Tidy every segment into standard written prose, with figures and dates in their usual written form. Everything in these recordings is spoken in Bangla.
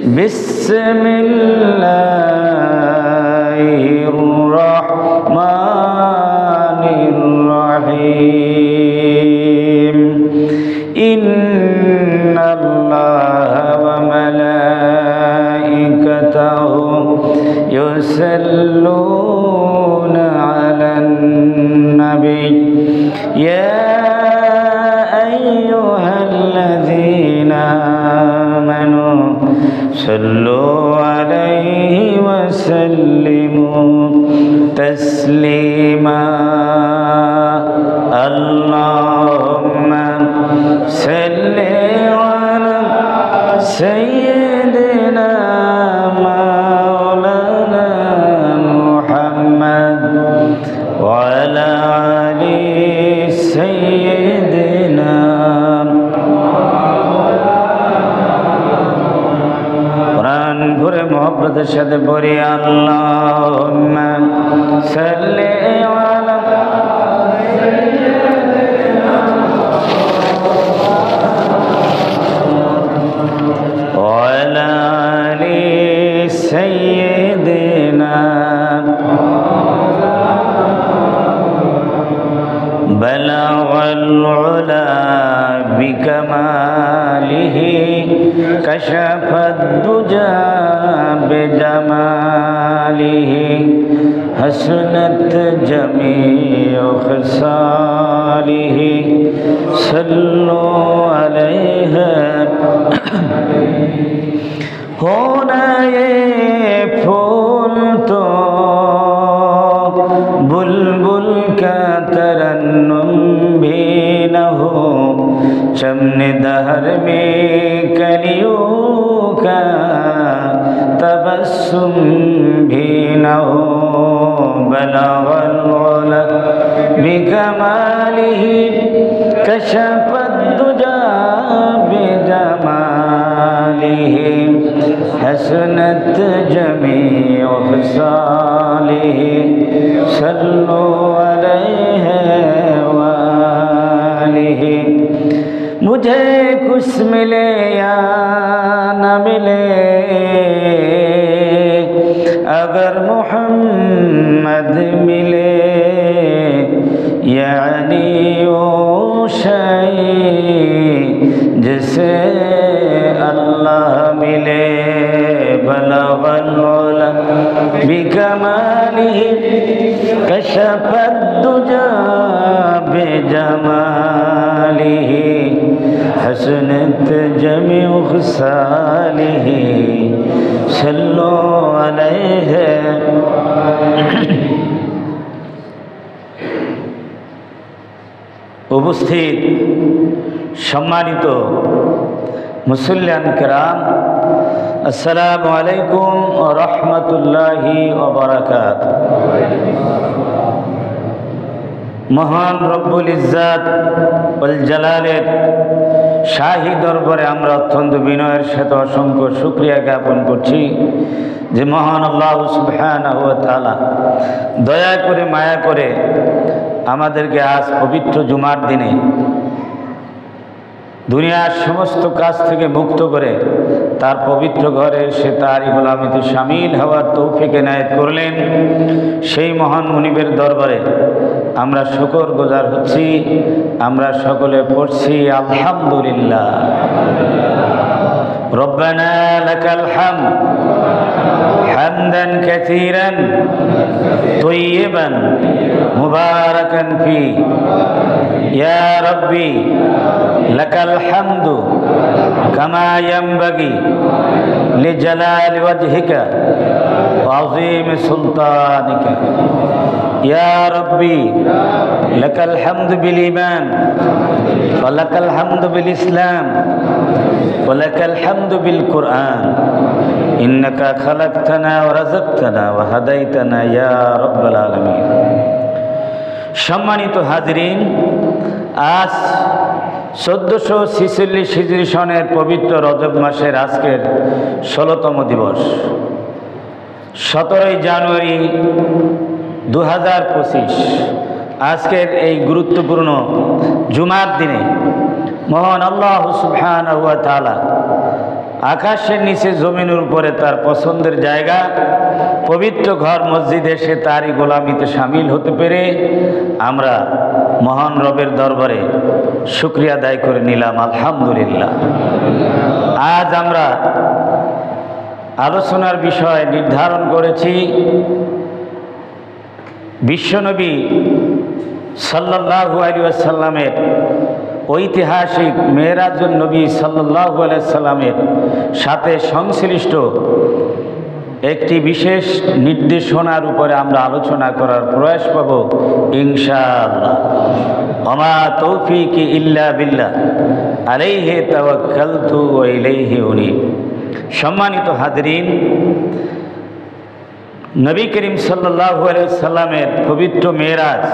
বিসমিল্লাহির রহমানির রহিম ইন্নাল্লাহা ওয়া মালাইকাতাহু ইউসাল্লুনা আলান নবী ইয়া আইয়ুহাল্লাযীনা আমানু সাল্লু আলাইহি ওয়া সাল্লিমু তাসলিমা আল্লাহুম্মা সাল্লি আলা সাইয়্যিদিনা মাওলানা মুহাম্মদ ওয়া আলা আলি সাইয়্যিদিনা কুরআন ভরে মোহব্বতের সাথে পড়ি আল্লাহুম্মা সাল্লি আলা وعلى آل سيدنا بلغ العلا بكماله كشف الدجى بجماله حسنت جميع خصاله صلوا عليه होना ये फूल तो बुलबुल का तरन्नुम भी न हो चमने दहर में कलियों का तबस्सुम भी न हो बलगल उला बिकमालिही कशफद दुजा बिजमालिही हसनत जमीअ खसालिही सल्लु अलैहि वालिही। मुझे कुछ मिले या न मिले अगर मोहम्मद मिले यानी वो शय जिसे अल्लाह मिले बलगल उला बिकमालिही कशफद दुजा बिजमालिही हसनत जमीअ खसालिही सल्लु अलैहि। উপস্থিত সম্মানিত মুসল্লিয়ান কিরাম, আসসালামু আলাইকুম ওয়া রাহমাতুল্লাহি ওয়া বারাকাতুহু। মহান রব্বুল ইজ্জাত ওয়াল জালালের শাহী দরবারে আমরা অত্যন্ত বিনয়ের সাথে অসংখ্য শুকরিয়া জ্ঞাপন করছি যে মহান আল্লাহ সুবহানাহু ওয়া তাআলা দয়া করে মায়া করে আমাদেরকে আজ পবিত্র জুমার দিনে দুনিয়ার সমস্ত কাজ থেকে মুক্ত করে তার পবিত্র ঘরে এসে তারই গোলামিতে শামিল হওয়ার তৌফিক এনায়েত করলেন। সেই মহান মুনিবের দরবারে আমরা শুকর গুজার হচ্ছি। আমরা সকলে পড়ছি আলহামদুলিল্লাহ। রব্বানা লাকাল হামদ হামদান কাসীরান তাইয়িবান মুবারাকান ফি ইয়া রাব্বি লাকাল হামদু কামা ইয়ানবাগি লিজালালি ওয়াজহিকা ওয়া আযীমি সুলতানিকা ইয়া রাব্বি লাকাল হামদু বিল ঈমান ওয়া লাকাল হামদু বিল ইসলাম ওয়া লাকাল হামদু বিল কুরআন ইন্নাকা খালাকতানা ওয়া রাযাকতানা ওয়া হাদাইতানা ইয়া রাব্বাল আলামিন। সম্মানিত হাজিরিন, আজ 1446 হিজরি সনের পবিত্র রজব মাসের আজকের 16তম দিবস, 17 জানুয়ারি 2025। আজকের এই গুরুত্বপূর্ণ জুমার দিনে মহান আল্লাহ সুবহানাহু ওয়া তাআলা আকাশের নিচে জমিনের উপরে তার পছন্দের জায়গা পবিত্র ঘর মসজিদে এসে তারই গোলামিতে সামিল হতে পেরে আমরা মহান রবের দরবারে শুকরিয়া আদায় করে নিলাম, আলহামদুলিল্লাহ। আজ আমরা আলোচনার বিষয় নির্ধারণ করেছি বিশ্বনবী সাল্লাল্লাহু আলাইহি ওয়াসাল্লামের ঐতিহাসিক মেরাজুন নবী সাল্লাল্লাহু আলাইহি ওয়াসাল্লামের সাথে সংশ্লিষ্ট একটি বিশেষ নির্দেশনার উপরে আমরা আলোচনা করার প্রয়াস পাব ইনশাআল্লাহ। ওমা তৌফিকি ইল্লা বিল্লাহ আলাইহি তাওয়াক্কালতু ওয়া ইলাইহি উনীব। সম্মানিত হাজরিন, নবী করিম সাল্লাল্লাহু আলাইহি ওয়াসাল্লামের পবিত্র মেরাজ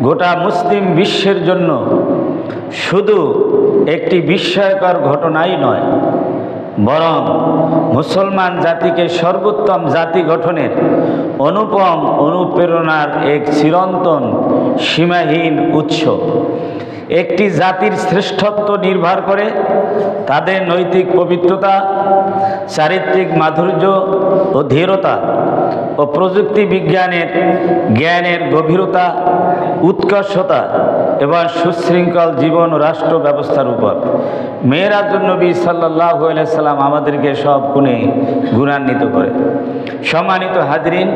গোটা মুসলিম বিশ্বের জন্য শুধু একটি বিস্ময়কর ঘটনাই নয়, বরং মুসলমান জাতিকে সর্বোত্তম জাতি গঠনের অনুপম অনুপ্রেরণার এক চিরন্তন সীমাহীন উৎস। একটি জাতির শ্রেষ্ঠত্ব নির্ভর করে তাদের নৈতিক পবিত্রতা, চারিত্রিক মাধুর্য ও ধীরতা ও প্রযুক্তি বিজ্ঞানের জ্ঞানের গভীরতা, উৎকর্ষতা এবং সুশৃঙ্খল জীবন ও রাষ্ট্র ব্যবস্থার উপর। মেরাজুন নবী সাল্লাল্লাহু আলাইহি সাল্লাম আমাদেরকে সব গুণে গুণান্বিত করে। সম্মানিত হাজরিন,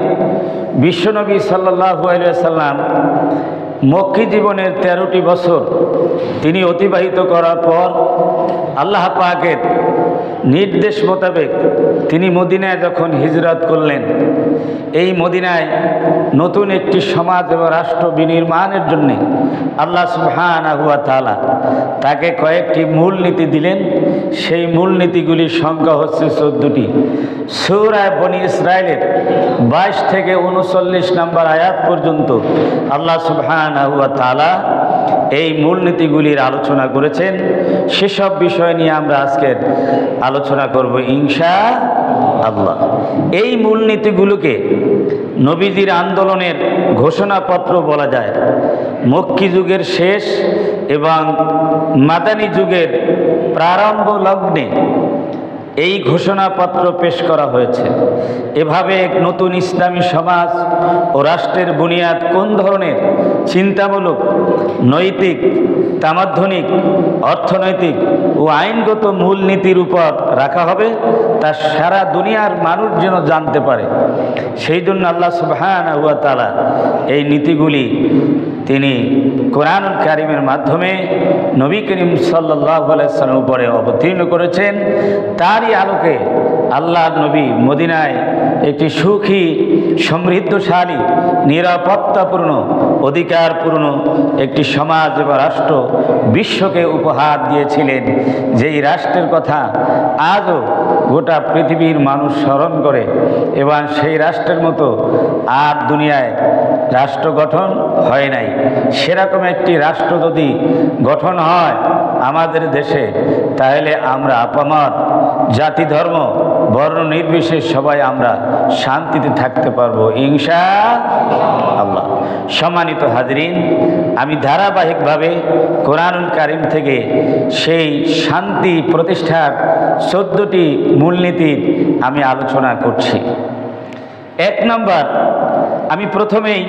বিশ্বনবী সাল্লাল্লাহু আলাইহি সাল্লাম মক্কি জীবনের 13টি বছর তিনি অতিবাহিত করার পর আল্লাহ পাকের নির্দেশ মোতাবেক তিনি মদিনায় যখন হিজরত করলেন, এই মদিনায় নতুন একটি সমাজ এবং রাষ্ট্র বিনির্মাণের জন্য আল্লাহ সুবহানাহু ওয়া তাআলা তাকে কয়েকটি মূলনীতি দিলেন। সেই মূলনীতিগুলির সংখ্যা হচ্ছে 14টি। সূরা বনী ইসরাইলের 22 থেকে 39 নম্বর আয়াত পর্যন্ত আল্লাহ সুবহানাহু ওয়া তাআলা এই মূলনীতিগুলির আলোচনা করেছেন। সেসব বিষয় নিয়ে আমরা আজকের আলোচনা করব ইনশাআল্লাহ। এই মূলনীতিগুলোকে নবীজির আন্দোলনের ঘোষণাপত্র বলা যায়। মক্কি যুগের শেষ এবং মাদানী যুগের প্রারম্ভ লগ্নে এই ঘোষণাপত্র পেশ করা হয়েছে। এভাবে এক নতুন ইসলামী সমাজ ও রাষ্ট্রের বুনিয়াদ কোন ধরনের চিন্তামূলক, নৈতিক, তামাধ্যনিক, অর্থনৈতিক ও আইনগত মূলনীতির উপর রাখা হবে তা সারা দুনিয়ার মানুষ যেন জানতে পারে, সেই জন্য আল্লাহ সুবহানাহু ওয়া তাআলা এই নীতিগুলি তিনি কোরআনুল কারীমের মাধ্যমে নবী করিম সাল্লাল্লাহু আলাইহি ওয়াসাল্লামের উপরে অবতীর্ণ করেছেন। তারই আলোকে আল্লাহর নবী মদিনায় একটি সুখী, সমৃদ্ধশালী, নিরাপত্তাপূর্ণ, অধিকারপূর্ণ একটি সমাজ এবং রাষ্ট্র বিশ্বকে উপহার দিয়েছিলেন, যেই রাষ্ট্রের কথা আজও গোটা পৃথিবীর মানুষ স্মরণ করে। এবং সেই রাষ্ট্রের মতো আর দুনিয়ায় রাষ্ট্র গঠন হয় নাই। সেরকম একটি রাষ্ট্র যদি গঠন হয় আমাদের দেশে, তাহলে আমরা আপামর জাতি, ধর্ম, বর্ণ নির্বিশেষে সবাই আমরা শান্তিতে থাকতে পারবো ইনশাআল্লাহ। সম্মানিত হাজরিন, আমি ধারাবাহিকভাবে কোরআনুল কারীম থেকে সেই শান্তি প্রতিষ্ঠার 14টি মূলনীতির আমি আলোচনা করছি। 1 নম্বর, আমি প্রথমেই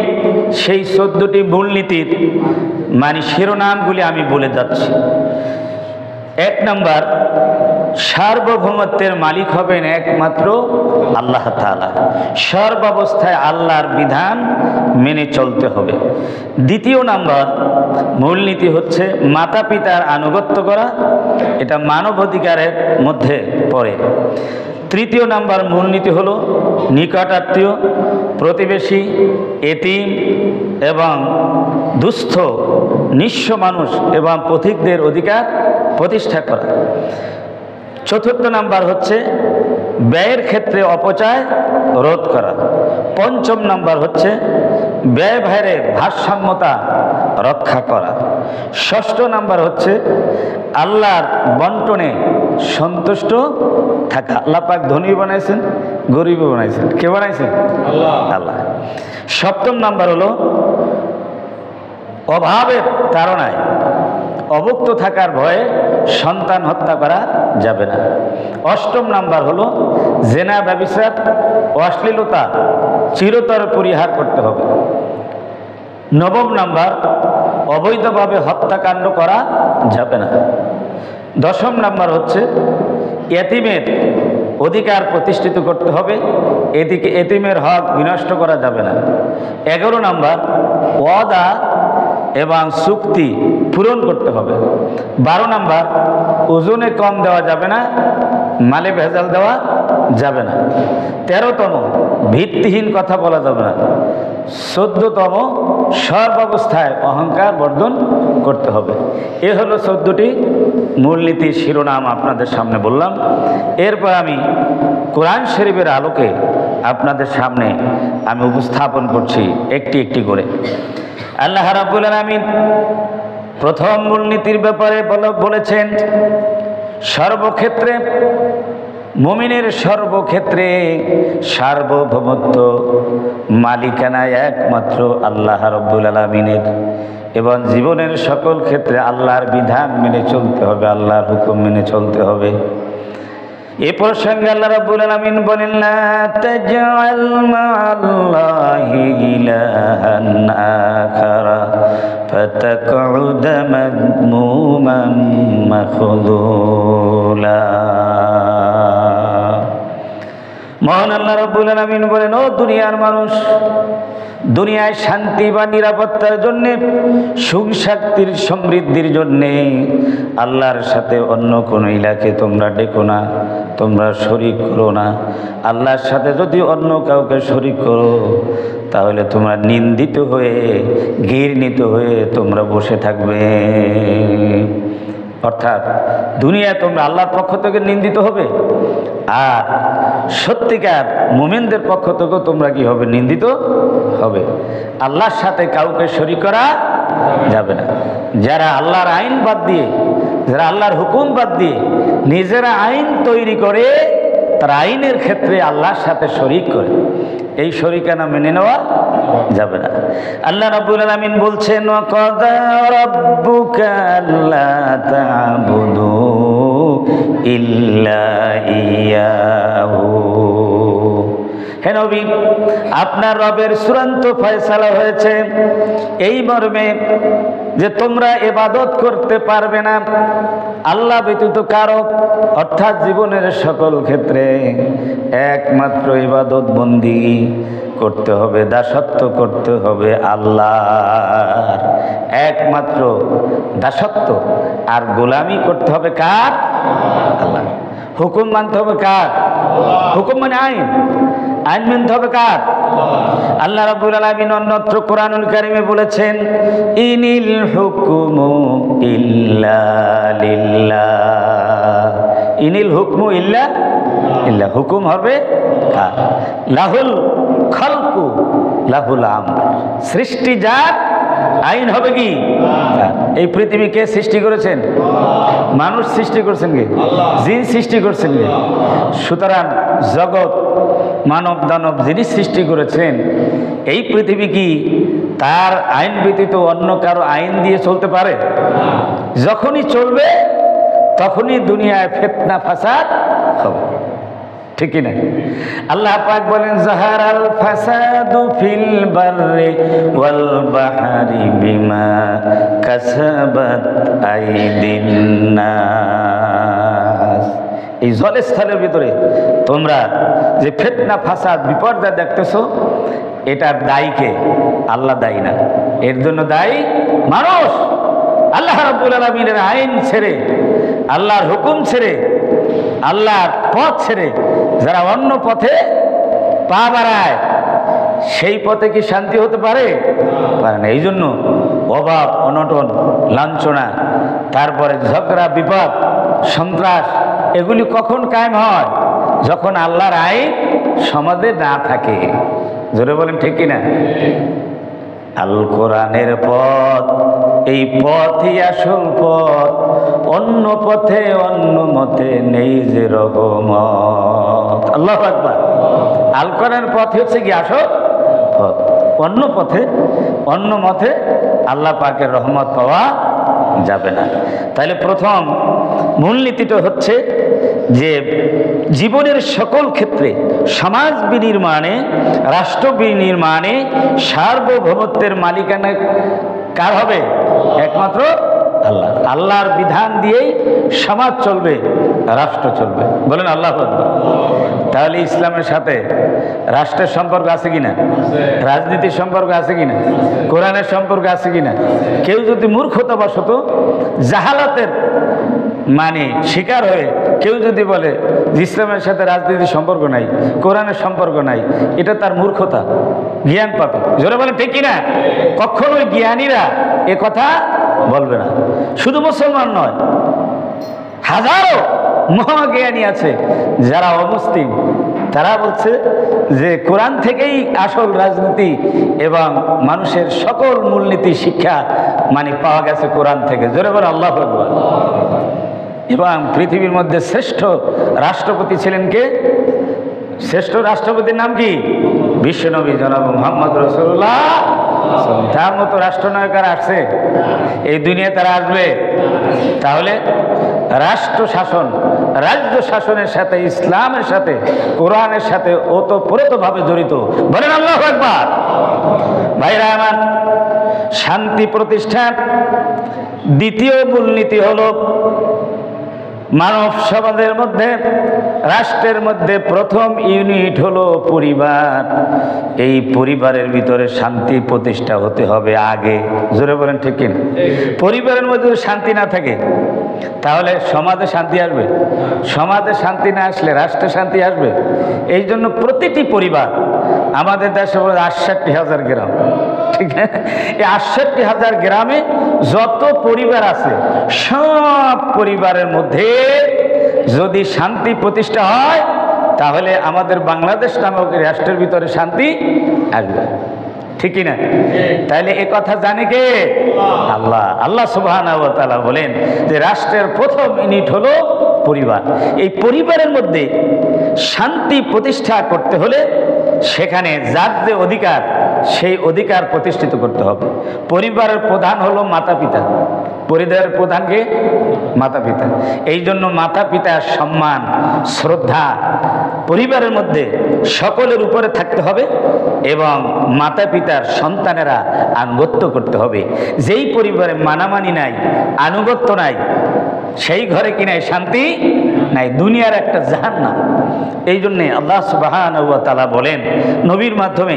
সেই 14টি মূলনীতির শিরোনামগুলি আমি বলে যাচ্ছি। 1 নম্বর, সার্বভৌমত্বের মালিক হবেন একমাত্র আল্লাহ তাআলা। সর্বাবস্থায় আল্লাহর বিধান মেনে চলতে হবে। 2 নম্বর মূলনীতি হচ্ছে মাতা পিতার আনুগত্য করা, এটা মানবাধিকারের মধ্যে পড়ে। 3 নম্বর মূলনীতি হলো নিকটাত্মীয়, প্রতিবেশী, এতিম এবং দুস্থ, নিঃস্ব মানুষ এবং পথিকদের অধিকার প্রতিষ্ঠা করা। 4 নম্বর হচ্ছে ব্যয়ের ক্ষেত্রে অপচয় রোধ করা। 5 নম্বর হচ্ছে ব্যয় ভারে ভারসাম্যতা রক্ষা করা। 6 নম্বর হচ্ছে আল্লাহর বন্টনে সন্তুষ্ট থাকা। আল্লাহ পাক ধনী বানাইছেন, গরিবও বানাইছেন। কে বানাইছেন? আল্লাহ। 7 নম্বর হলো অভাবের তাড়নায় অভুক্ত থাকার ভয়ে সন্তান হত্যা করা যাবে না। অষ্টম নাম্বার হলো জেনা, ব্যভিচার, অশ্লীলতা চিরতর পরিহার করতে হবে। নবম নাম্বার, অবৈধভাবে হত্যাকাণ্ড করা যাবে না। দশম নাম্বার হচ্ছে এতিমের অধিকার প্রতিষ্ঠিত করতে হবে, এদিকে এতিমের হক বিনষ্ট করা যাবে না। 11 নাম্বার, ওয়াদা এবং চুক্তি পূরণ করতে হবে। 12 নাম্বার, ওজনে কম দেওয়া যাবে না, মালে ভেজাল দেওয়া যাবে না। 13তম, ভিত্তিহীন কথা বলা যাবে না। 14তম, সর্বাবস্থায় অহংকার বর্জন করতে হবে। এ হলো 14টি মূলনীতির শিরোনাম আপনাদের সামনে বললাম। এরপর আমি কোরআন শরীফের আলোকে আপনাদের সামনে আমি উপস্থাপন করছি একটি একটি করে। আল্লাহ রাব্বুল আলামিন প্রথম মূলনীতির ব্যাপারে বলেছেন, সর্বক্ষেত্রে মুমিনের সর্বক্ষেত্রে সার্বভৌমত্ব মালিকানা একমাত্র আল্লাহ রাব্বুল আলামিনের, এবং জীবনের সকল ক্ষেত্রে আল্লাহর বিধান মেনে চলতে হবে, আল্লাহর হুকুম মেনে চলতে হবে। এ প্রসঙ্গে আল্লাহ রাব্বুল আলামিন বলেন, লা তাজআল মা'আল্লাহি ইলাহান আখারা ফাতাকউদ মাযমুমান মাখযুলা। মহান আল্লাহ রাব্বুল আলামিন বলেন, ও দুনিয়ার মানুষ, দুনিয়ায় শান্তি বা নিরাপত্তার জন্যে, সুখ শান্তির সমৃদ্ধির জন্যে আল্লাহর সাথে অন্য কোনো ইলাকে তোমরা ডেকো না, তোমরা শরিক করো না। আল্লাহর সাথে যদি অন্য কাউকে শরিক করো তাহলে তোমরা নিন্দিত হয়ে, ঘৃণিত হয়ে তোমরা বসে থাকবে। অর্থাৎ দুনিয়ায় তোমরা আল্লাহর পক্ষ থেকে নিন্দিত হবে, আর সত্যিকার মুমিনদের পক্ষ থেকেও তোমরা কি হবে? নিন্দিত হবে। আল্লাহর সাথে কাউকে শরীক করা যাবে না। যারা আল্লাহর আইন বাদ দিয়ে, যারা আল্লাহর হুকুম বাদ দিয়ে নিজেরা আইন তৈরি করে, তার আইনের ক্ষেত্রে আল্লাহর সাথে শরীক করে, এই শরীকানা মেনে নেওয়া যাবে না। আল্লাহ রাব্বুল আলামিন বলছেন, ওয়াকাদা রাব্বুকা আল্লা তা'বুদু ইল্লা ইয়্যাহু। হে নবী, আপনার রবের চূড়ান্ত ফয়সালা হয়েছে এই মর্মে যে তোমরা ইবাদত করতে পারবে না আল্লাহ ব্যতীত কারো, অর্থাৎ জীবনের সকল ক্ষেত্রে একমাত্র ইবাদত বন্দি করতে হবে, দাসত্ব করতে হবে আল্লাহর, একমাত্র দাসত্ব আর গোলামি করতে হবে কার? আল্লাহ। হুকুম মানতে হবে কার? হুকুম মানে আইন, আইন মানতে হবে কার? আল্লাহ রাব্বুল আলামিন অন্যত্র কোরআনুল কারীমে বলেছেন, ইনিল হুকমু ইল্লা লিল্লাহ। ইনিল হুকমু ইল্লা ইল্লাহ, হুকুম হবে কার? লাহুল খালকু লাহুল আমর। সৃষ্টি যার, আইন হবে কি? এই পৃথিবী কে সৃষ্টি করেছেন? মানুষ সৃষ্টি করছেন কে? জিন সৃষ্টি করছেন কে? সুতরাং জগৎ, মানব দানব যিনি সৃষ্টি করেছেন, এই পৃথিবী কি তার আইন ব্যতীত অন্য কারো আইন দিয়ে চলতে পারে? যখনই চলবে তখনই দুনিয়ায় ফিতনা ফাসাদ হবে, ঠিক কি না? আল্লাহ পাক বলেন, যাহারাল ফাসাদু ফিল বাররি ওয়াল বাহরি বিমা কাসাবাত আইদিন নাস। এই জলস্থলের ভিতরে তোমরা যে ফিতনা ফাসাদ বিপর্যয় দেখতেছো, এটার দায়ীকে? আল্লাহ দায়ী না, এর জন্য দায়ী মানুষ। আল্লাহ রাব্বুল আলামিনের আইন ছেড়ে, আল্লাহর হুকুম ছেড়ে, আল্লাহর পথ ছেড়ে যারা অন্য পথে পা বাড়ায়, সেই পথে কি শান্তি হতে পারে? পারে না। এই জন্য অভাব, অনটন, লাঞ্ছনা, তারপরে ঝগড়া, বিপদ, সন্ত্রাস, এগুলি কখন কায়েম হয়? যখন আল্লাহর আইন সমাজে না থাকে। জোরে বলেন ঠিক কিনা? আল কোরআনের পথ, এই পথই আসল পথ, অন্য পথে অন্য মতে নেই যে রহমত। আল্লাহু আকবার। আল কোরআনের পথ হচ্ছে কি আসল পথ, অন্য পথে অন্য মতে আল্লাহ পাকের রহমত পাওয়া যাবে না। তাহলে প্রথম মূলনীতিটা হচ্ছে যে জীবনের সকল ক্ষেত্রে সমাজ বিনির্মাণে, রাষ্ট্র বিনির্মাণে সার্বভৌমত্বের মালিকানা কার হবে? একমাত্র আল্লাহ। আল্লাহর বিধান দিয়েই সমাজ চলবে, রাষ্ট্র চলবে। বলেন আল্লাহু আকবার। তাহলে ইসলামের সাথে রাষ্ট্রের সম্পর্ক আছে কিনা? রাজনীতির সম্পর্ক আছে কিনা? কোরআনের সম্পর্ক আছে কিনা? কেউ যদি মূর্খতাবশত জাহালাতের শিকার হয়ে কেউ যদি বলে যে ইসলামের সাথে রাজনীতির সম্পর্ক নাই, কোরআনের সম্পর্ক নাই, এটা তার মূর্খতা, জ্ঞান পাবে। জোরে বলে ঠিক কিনা? কখনোই জ্ঞানীরা এ কথা বলবে না। শুধু মুসলমান নয়, হাজারো মহাজ্ঞানী আছে যারা অমুসলিম, তারা বলছে যে কোরআন থেকেই আসল রাজনীতি এবং মানুষের সকল মূলনীতি শিক্ষা পাওয়া গেছে কোরআন থেকে। জোরে বলে আল্লাহু আকবার। এবং পৃথিবীর মধ্যে শ্রেষ্ঠ রাষ্ট্রপতি ছিলেন কে? শ্রেষ্ঠ রাষ্ট্রপতির নাম কি? বিশ্বনবী জনাব মুহাম্মদ রাসূলুল্লাহ। তার মতো রাষ্ট্রনায়ক আর আসছে এই দুনিয়া? তারা আসবে? তাহলে রাষ্ট্র শাসন, রাজ্য শাসনের সাথে ইসলামের সাথে কোরআনের সাথে ওতপ্রোতভাবে জড়িত। বলেন আল্লাহু আকবার। ভাইরা আমার, শান্তি প্রতিষ্ঠার দ্বিতীয় মূলনীতি হলো মানব সমাজের মধ্যে, রাষ্ট্রের মধ্যে প্রথম ইউনিট হলো পরিবার। এই পরিবারের ভিতরে শান্তি প্রতিষ্ঠা হতে হবে আগে। জোরে বলেন ঠিক কিনা? পরিবারের মধ্যে শান্তি না থাকে তাহলে সমাজে শান্তি আসবে? সমাজে শান্তি না আসলে রাষ্ট্রে শান্তি আসবে? এই জন্য প্রতিটি পরিবার, আমাদের দেশে 68,000 গ্রাম, ঠিক আছে? এই 68,000 গ্রামে যত পরিবার আছে সব পরিবারের মধ্যে যদি শান্তি প্রতিষ্ঠা হয় তাহলে আমাদের বাংলাদেশ নামক রাষ্ট্রের ভিতরে শান্তি আসবে, ঠিক কিনা? তাহলে এ কথা জানে কে? আল্লাহ। আল্লাহ সুবহানাহু ওয়া তাআলা বলেন যে রাষ্ট্রের প্রথম ইউনিট হলো পরিবার। এই পরিবারের মধ্যে শান্তি প্রতিষ্ঠা করতে হলে সেখানে যার যে অধিকার, সেই অধিকার প্রতিষ্ঠিত করতে হবে। পরিবারের প্রধান হলো মাতা পিতা। পরিবারের প্রধানকে মাতা পিতা। এই জন্য মাতা পিতার সম্মান, শ্রদ্ধা পরিবারের মধ্যে সকলের উপরে থাকতে হবে এবং মাতা পিতার সন্তানেরা আনুগত্য করতে হবে। যেই পরিবারে মানামানি নাই, আনুগত্য নাই, সেই ঘরে কি নাই? শান্তি নাই, দুনিয়ার একটা জাহান্নাম। এই জন্যে আল্লাহ সুবহানাহু ওয়া তাআলা বলেন নবীর মাধ্যমে,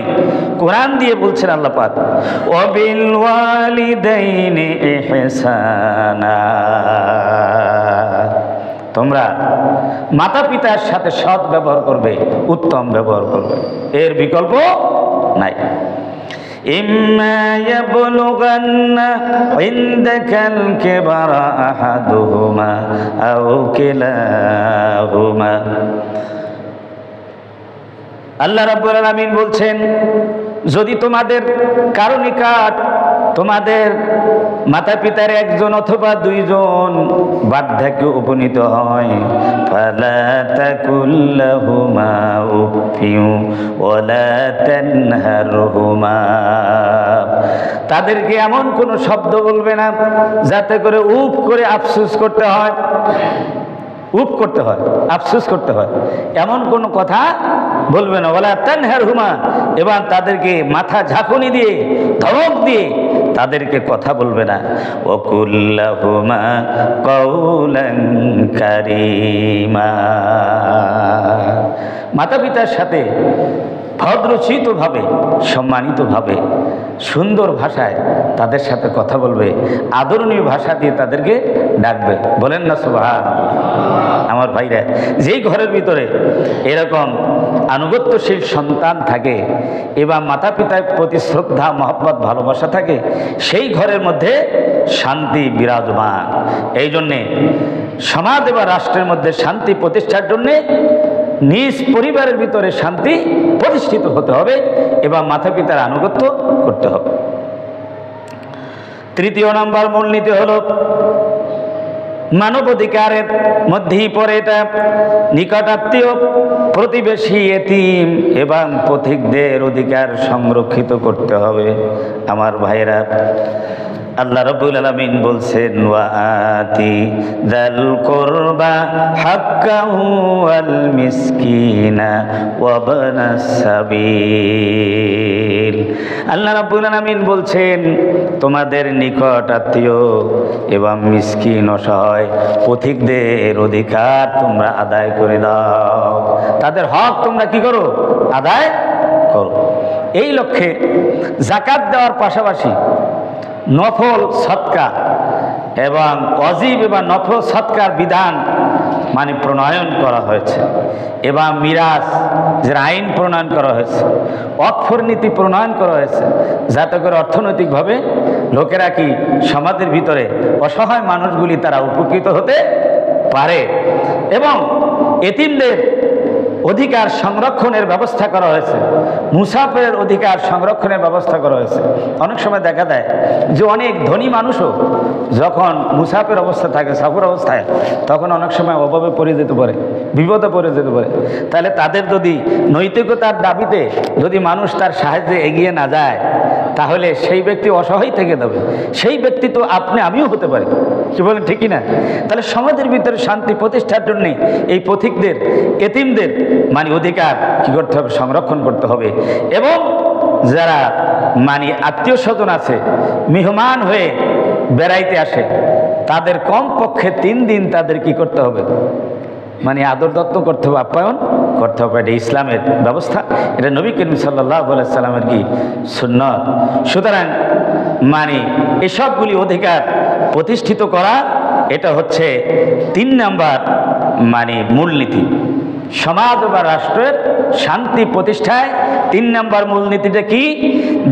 কোরআন দিয়ে বলছেন আল্লাহ পাক, ওয়াবিল ওয়ালিদাইনি ইহসানা, তোমরা মাতা পিতার সাথে সৎ ব্যবহার করবে, উত্তম ব্যবহার করবে, এর বিকল্প নাই। إما يبلغن عندك الكبر أحدهما أو كلاهما। আল্লাহ রাব্বুল আলামিন বলছেন, যদি তোমাদের কারো নিকট তোমাদের মাতা পিতার একজন অথবা দুইজন বার্ধক্যে উপনীত হয়, ফালা তাকুল লাহুমা উফিউ ওয়ালা তানহারহুমা, তাদেরকে এমন কোনো শব্দ বলবে না যাতে করে উফ করে আফসোস করতে হয়, উফ করতে হয়, আফসোস করতে হয়, এমন কোনো কথা বলবে না। ওয়ালা তানহারহুমা, এবং তাদেরকে মাথা ঝাঁকুনি দিয়ে, ধমক দিয়ে তাদেরকে কথা বলবে না। ওয়াকুল লাহুমা কাওলান কারীমা, মাতা পিতার সাথে ভদ্রচিতভাবে, সম্মানিতভাবে, সুন্দর ভাষায় তাদের সাথে কথা বলবে, আদরণীয় ভাষা দিয়ে তাদেরকে ডাকবে। বলেন না সুবহানাল্লাহ। আমার ভাইরা, যেই ঘরের ভিতরে এরকম আনুগত্যশীল সন্তান থাকে এবং মাতা পিতার প্রতি শ্রদ্ধা, মহব্বত, ভালোবাসা থাকে, সেই ঘরের মধ্যে শান্তি বিরাজমান। এই জন্যে সমাজ এবং রাষ্ট্রের মধ্যে শান্তি প্রতিষ্ঠার জন্যে নিজ পরিবারের ভিতরে শান্তি প্রতিষ্ঠিত হতে হবে এবং মাতা পিতার আনুগত্য করতে হবে। তৃতীয় নম্বর মূলনীতি হল মানবাধিকারের মধ্যেই পড়ে এটা, নিকটাত্মীয়, প্রতিবেশী, এতিম এবং পথিকদের অধিকার সংরক্ষিত করতে হবে। আমার ভাইরা, আল্লাহ রাব্বুল আলামিন বলছেন ওয়া আতি যাল কুরবা হাক্কাহু ওয়াল মিসকিনা ওয়া ইবনাস সাবিল। আল্লাহ রাব্বুল আলামিন বলছেন তোমাদের নিকট আত্মীয় এবং মিসকিন অসহায় পথিকদের অধিকার তোমরা আদায় করে দাও, তাদের হক তোমরা কি করো? আদায় করো। এই লক্ষ্যে যাকাত দেওয়ার পাশাপাশি নফল সদকা এবং ওয়াজিব এবং নফল সদকার বিধান মানে প্রণয়ন করা হয়েছে এবং মিরাজ যের আইন প্রণয়ন করা হয়েছে, অক্ষর নীতি প্রণয়ন করা হয়েছে, যাতে করে অর্থনৈতিকভাবে লোকেরা কি সমাজের ভিতরে অসহায় মানুষগুলি তারা উপকৃত হতে পারে এবং এতিমদের অধিকার সংরক্ষণের ব্যবস্থা করা হয়েছে, মুসাফিরের অধিকার সংরক্ষণের ব্যবস্থা করা হয়েছে। অনেক সময় দেখা যায় যে অনেক ধনী মানুষও যখন মুসাফির অবস্থা থাকে, সফর অবস্থায়, তখন অনেক সময় অভাবে পড়ে যেতে পারে, বিপদে পড়ে যেতে পারে। তাহলে তাদের যদি নৈতিকতার দাবিতে যদি মানুষ তার সাহায্যে এগিয়ে না যায়, তাহলে সেই ব্যক্তি অসহায় থেকে যাবে। সেই ব্যক্তি তো আপনি আমিও হতে পারি, কি বলেন ঠিক না? তাহলে সমাজের ভিতরে শান্তি প্রতিষ্ঠার জন্যে এই পথিকদের এতিমদের মানে অধিকার কি করতে হবে? সংরক্ষণ করতে হবে। এবং যারা মানে আত্মীয় স্বজন আছে, মেহমান হয়ে বেড়াইতে আসে, তাদের কমপক্ষে 3 দিন তাদের কি করতে হবে? মানে আদর যত্ন করতে হবে, আপ্যায়ন করতে হবে। এটা ইসলামের ব্যবস্থা, এটা নবী করিম সাল্লাল্লাহু আলাইহি সাল্লামের কি সুন্নাত। সুতরাং মানে এসবগুলি অধিকার প্রতিষ্ঠিত করা, এটা হচ্ছে 3 নাম্বার মানে মূলনীতি। সমাজ বা রাষ্ট্রের শান্তি প্রতিষ্ঠায় 3 নাম্বার মূলনীতিটা কি?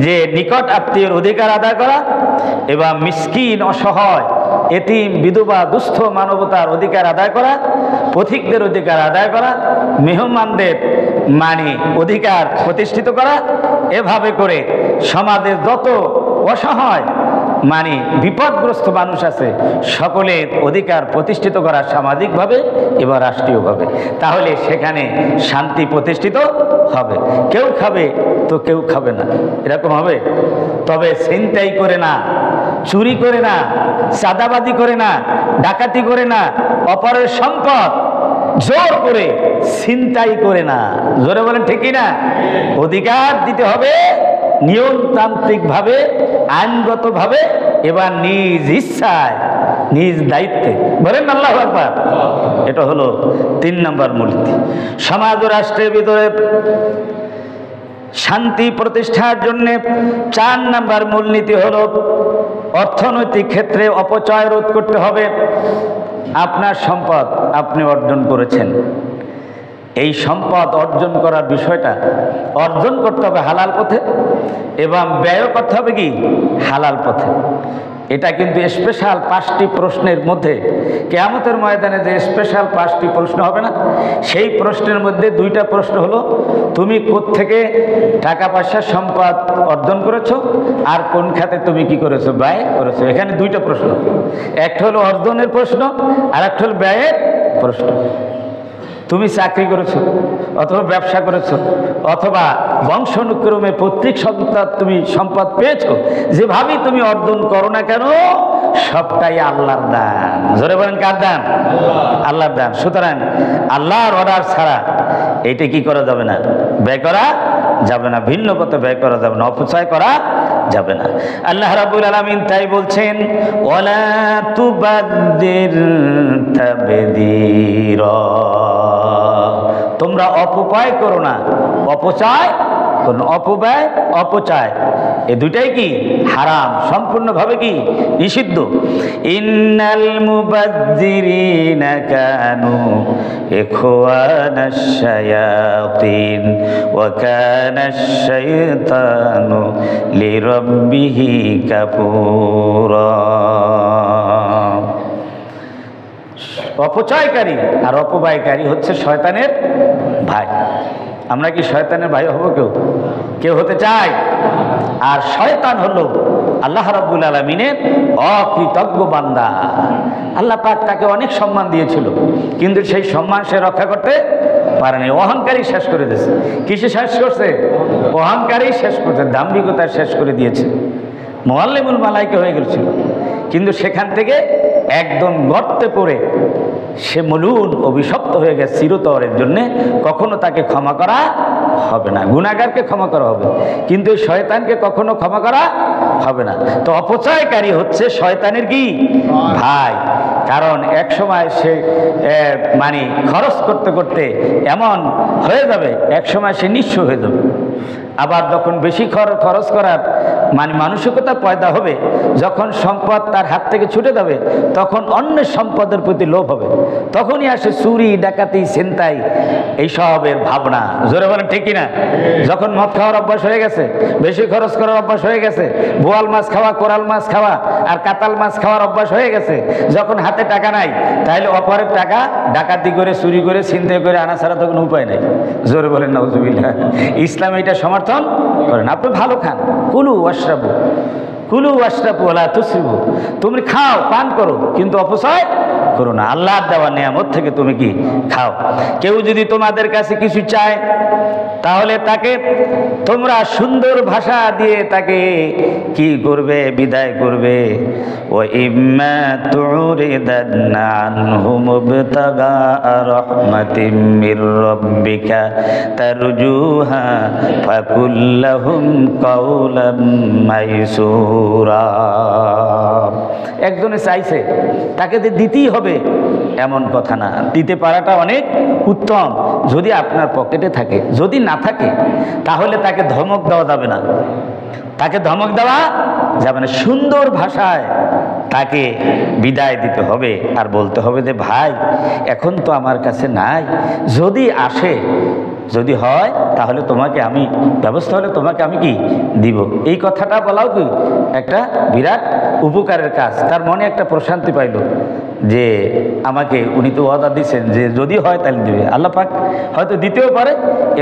যে নিকট আত্মীয়ের অধিকার আদায় করা এবং মিসকিন অসহায় এতিম বিধবা দুস্থ মানবতার অধিকার আদায় করা, পথিকদের অধিকার আদায় করা, মেহমানদের মানে অধিকার প্রতিষ্ঠিত করা। এভাবে করে সমাজের যত অসহায় মানে বিপদগ্রস্ত মানুষ আছে সকলের অধিকার প্রতিষ্ঠিত করা সামাজিকভাবে এবং রাষ্ট্রীয়ভাবে। তাহলে সেখানে শান্তি প্রতিষ্ঠিত হবে। কেউ খাবে তো কেউ খাবে না, এরকম হবে। তবে ছিনতাই করে না, চুরি করে না, চাঁদাবাজি করে না, ডাকাতি করে না, অপরের সম্পদ জোর করে ছিনতাই করে না। জোরে বলেন ঠিক না? অধিকার দিতে হবে নিয়মতান্ত্রিকভাবে, আইনগতভাবে এবার নিজ ইচ্ছায়, নিজ দায়িত্বে। বলেন আল্লাহু আকবার। এটা হলো 3 নম্বর মূলনীতি। সমাজ ও রাষ্ট্রের ভিতরে শান্তি প্রতিষ্ঠার জন্য 4 নম্বর মূলনীতি হলো অর্থনৈতিক ক্ষেত্রে অপচয় রোধ করতে হবে। আপনার সম্পদ আপনি অর্জন করেছেন, এই সম্পদ অর্জন করার বিষয়টা অর্জন করতে হবে হালাল পথে এবং ব্যয় করতে হবে কি হালাল পথে। এটা কিন্তু স্পেশাল 5টি প্রশ্নের মধ্যে, কিয়ামতের ময়দানে যে স্পেশাল 5টি প্রশ্ন হবে না, সেই প্রশ্নের মধ্যে 2টা প্রশ্ন হলো তুমি কোত্থেকে টাকা পয়সা সম্পদ অর্জন করেছো আর কোন খাতে তুমি কি করেছো, ব্যয় করেছো। এখানে 2টা প্রশ্ন, একটা হলো অর্জনের প্রশ্ন আর একটা হলো ব্যয়ের প্রশ্ন। তুমি চাকরি করেছো অথবা ব্যবসা করেছো অথবা বংশানুক্রমে পৈতৃক সন্তান তুমি সম্পদ পেয়েছো, যেভাবেই তুমি অর্জন করো না কেন সবটাই আল্লাহর দান। জোরে বলেন কার দান? আল্লাহর দান। সুতরাং আল্লাহর অর্ডার ছাড়া এটা কি করা যাবে না, ব্যয় করা যাবে না, ভিন্ন পথে ব্যয় করা যাবে না, অপচয় করা যাবে না। আল্লাহ রাব্বুল আলামিন তাই বলছেন ওয়ালা তুবাদ্দির তাবদীরা, তোমরা অপব্যয় করো না, অপচয় করো। অপব্যয় অপচয় এই দুটাই কি হারাম, সম্পূর্ণভাবে কি নিষিদ্ধ। ইন্নাল মুবাদ্দিরিনা কানু ইখওয়ানাশ শায়াতিন ওয়া কানাশ শাইতানু লিরাব্বিহি কাফুরা। অপচয়কারী আর অপব্যয়কারী হচ্ছে শয়তানের ভাই। আমরা কি শয়তানের ভাই হব? কেউ হতে চায়? আর শয়তান হলো আল্লাহ রাব্বুল আলামিনের অকৃতজ্ঞ বান্দা। আল্লাহ পাক তাকে অনেক সম্মান দিয়েছিল, কিন্তু সেই সম্মান সে রক্ষা করতে পারেনি। অহংকারী শেষ করে দিয়েছে। কিসে শেষ করছে? অহংকারী শেষ করছে, দাম্ভিকতা শেষ করে দিয়েছে। মুআল্লিমুল মালায়েকা হয়ে গেছিল, কিন্তু সেখান থেকে একদম গর্তে পড়ে সে মলুন অভিশপ্ত হয়ে গেছে চিরতরের জন্যে। কখনো তাকে ক্ষমা করা হবে না। গুনাহগারকে ক্ষমা করা হবে, কিন্তু এই শয়তানকে কখনো ক্ষমা করা হবে না। তো অপচয়কারী হচ্ছে শয়তানের কি ভাই, কারণ এক সময় সে মানে খরচ করতে করতে এমন হয়ে যাবে, এক সময় সে নিঃস্ব হয়ে যাবে। আবার যখন বেশি খরচ করার মানে মানসিকতা পয়দা হবে, যখন সম্পদ তার হাত থেকে ছুটে যাবে, তখন অন্যের সম্পদের প্রতি লোভ হবে, তখনই আসে চুরি, ডাকাতি, ছিনতাই, এইসবের ভাবনা। জোরে বলেন ঠিক কিনা? যখন মদ খাওয়ার অভ্যাস হয়ে গেছে, বেশি খরচ করার অভ্যাস হয়ে গেছে, বোয়াল মাছ খাওয়া, কোরাল মাছ খাওয়া আর কাতাল মাছ খাওয়ার অভ্যাস হয়ে গেছে, যখন হাতে টাকা নাই, তাহলে অপরের টাকা ডাকাতি করে, চুরি করে, ছিনতাই করে আনা ছাড়া তখন উপায় নাই। জোরে বলেন নাউজুবিল্লাহ। ইসলাম এটা সমর্থন করেন। আপনি ভালো খান, কুলু ওয়াশরাবু, কুলু ওয়াশরাবু ওয়ালা তুসরিফু, তুমি খাও, পান করো, কিন্তু অপচয় করো না। আল্লাহর দেওয়া নিয়ামত থেকে তুমি কি খাও। কেউ যদি তোমাদের কাছে কিছু চায়, তাহলে তাকে তোমরা সুন্দর ভাষা দিয়ে তাকে কি করবে? বিদায় করবে। ওয়া ইম্মা তুরিদান্না আনহুম ইবতাগা রাহমাতিম মির রাব্বিকা তারজুহা ফাকুল্লাহুম কাওলাম মাইসুরা। একজনে চাইছে, তাকে যে দিতেই হবে এমন কথা না, দিতে পারাটা অনেক উত্তম যদি আপনার পকেটে থাকে। যদি না থাকে তাহলে তাকে ধমক দেওয়া যাবে না, তাকে ধমক দেওয়া যাবে না। সুন্দর ভাষায় তাকে বিদায় দিতে হবে আর বলতে হবে যে ভাই এখন তো আমার কাছে নাই, যদি আসে, যদি হয় তাহলে তোমাকে আমি, ব্যবস্থা হলে তোমাকে আমি কি দিব। এই কথাটা বলাও কি একটা বিরাট উপকারের কাজ। তার মনে একটা প্রশান্তি পাইল যে আমাকে উনি তো ওয়াদা দিচ্ছেন যে যদি হয় তাহলে দিবে। আল্লাহ পাক হয়তো দিতেও পারে,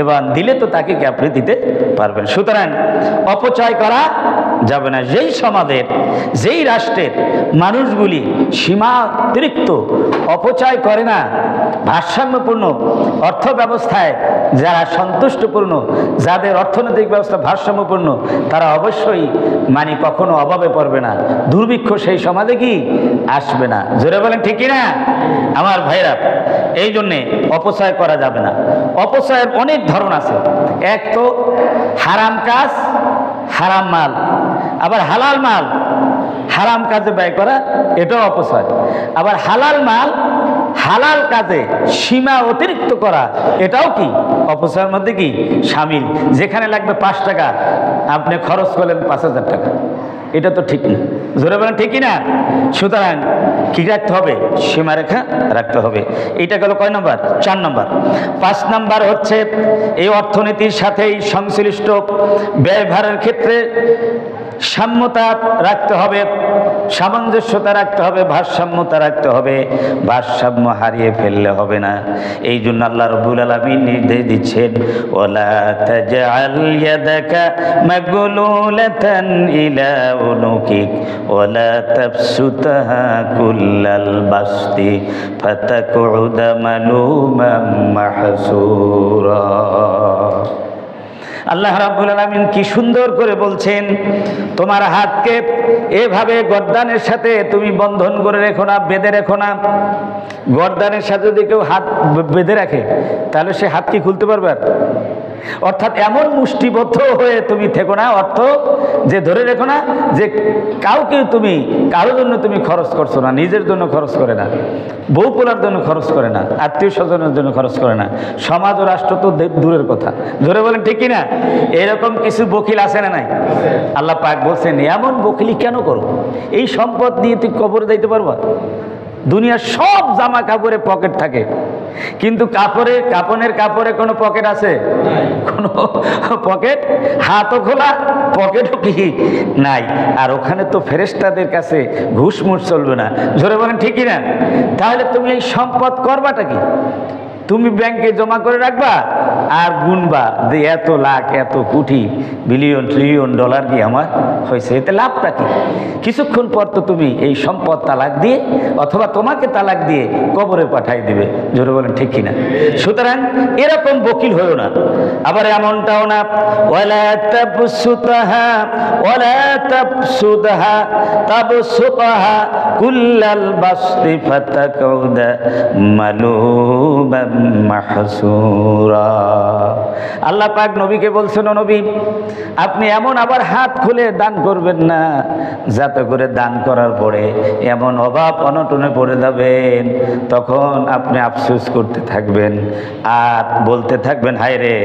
এবার দিলে তো তাকে কি আপনি দিতে পারবেন। সুতরাং অপচয় করা যাবে না। যেই সমাজের, যেই রাষ্ট্রের মানুষগুলি সীমাতিরিক্ত অপচয় করে না, ভারসাম্যপূর্ণ অর্থ ব্যবস্থায় যারা সন্তুষ্টপূর্ণ, যাদের অর্থনৈতিক ব্যবস্থা ভারসাম্যপূর্ণ, তারা অবশ্যই মানে কখনো অভাবে পড়বে না, দুর্ভিক্ষ সেই সমাজে কি আসবে না। জোরে বলেন ঠিক কিনা আমার ভাইরা? এই জন্যে অপচয় করা যাবে না। অপচয়ের অনেক ধরন আছে। এক তো হারাম কাজ, হারাম মাল, আবার হালাল মাল হারাম কাজে ব্যয় করা, এটাও অপচয়। আবার হালাল মাল হালাল কাজে সীমা অতিরিক্ত করা, এটাও কি অপচয়ের মধ্যে কি শামিল। যেখানে লাগবে 5 টাকা আপনি খরচ করলেন 5000 টাকা, এটা তো ঠিক না। জোরে বলেন ঠিক কিনা? সুতরাং কি রাখতে হবে? সীমারেখা রাখতে হবে। এইটা গেল কয় নম্বর? 4 নম্বর। 5 নম্বর হচ্ছে এই অর্থনীতির সাথেই সংশ্লিষ্ট ব্যয়ভারের ক্ষেত্রে সাম্যতা রাখতে হবে, সামঞ্জস্যতা রাখতে হবে, ভারসাম্যতা রাখতে হবে। ভারসাম্য হারিয়ে ফেললে হবে না। এই জন্য আল্লাহ রাব্বুল আলামিন নির্দেশ দিচ্ছেন, ওয়ালা তাজআল ইয়াদাকা মাগলুলাতান ইলা উনুকিক ওয়ালা তাবসুতাহা কুল্লাল বাসতি ফাতাকুদা মালুমান মাহসুরা। আল্লাহ রাব্বুল আলামিন কি সুন্দর করে বলছেন, তোমার হাতকে এভাবে গর্দানের সাথে তুমি বন্ধন করে রেখো না, বেঁধে রেখো না। গর্দানের সাথে যদি কেউ হাত বেঁধে রাখে তাহলে সে হাত কি খুলতে পারবে? অর্থাৎ এমন মুষ্টিবদ্ধ হয়ে তুমি থেকো না, অর্থ যে ধরে রেখো না যে কাউকে তুমি কারোর জন্য তুমি খরচ করছো না, নিজের জন্য খরচ করে না, বউ পোলার জন্য খরচ করে না, আত্মীয় স্বজনের জন্য খরচ করে না, সমাজ ও রাষ্ট্র তো দূরের কথা। ধরে বলেন ঠিক কিনা? এরকম কিছু বকিল আছে না নাই? আল্লাহ পাক বলছেন এমন বকিলি কেন করো? এই সম্পদ দিয়ে তুই কবরে যাইতে পারবা? দুনিয়ার সব জামা কাপড়ে পকেট থাকে, কিন্তু কাপড়ের কাপড়ে কোনো পকেট আছে? কোনো পকেট, হাতও খোলা, পকেটও কি নাই। আর ওখানে তো ফেরেশতাদের কাছে ঘুষমুষ চলবে না। জোরে বলেন ঠিক না? তাহলে তুমি এই সম্পদ করবাটা কি? তুমি ব্যাংকে জমা করে রাখবা আর গুনবা যে এত লাখ এত কোটি বিলিয়ন ট্রিলিয়ন ডলার দিয়ে আমার হয়েছে, এতে লাভটা কি? কিছুক্ষণ পর তো তুমি এই সম্পদ তালাক দিয়ে অথবা তোমাকে তালাক দিয়ে কবরে পাঠাই দিবে। জোরে বলেন ঠিক কিনা? সুতরাং এরকম বকিল হয়েও না। আবার এমনটাও না, ওয়ালা তাবসুতহা ওয়ালা তাবসুতহা তাবসুতহা কুল্লাল বাসতি ফাতাকুদা মালুবাম মাহসুরা। আল্লাহ পাক নবীকে বলছেন, ও নবী, আপনি এমন আবার হাত খুলে দান করবেন না যাতে করে দান করার পরে এমন অভাব অনটনে পড়ে যাবেন, তখন আপনি আফসোস করতে থাকবেন আর বলতে থাকবেন, হায় রে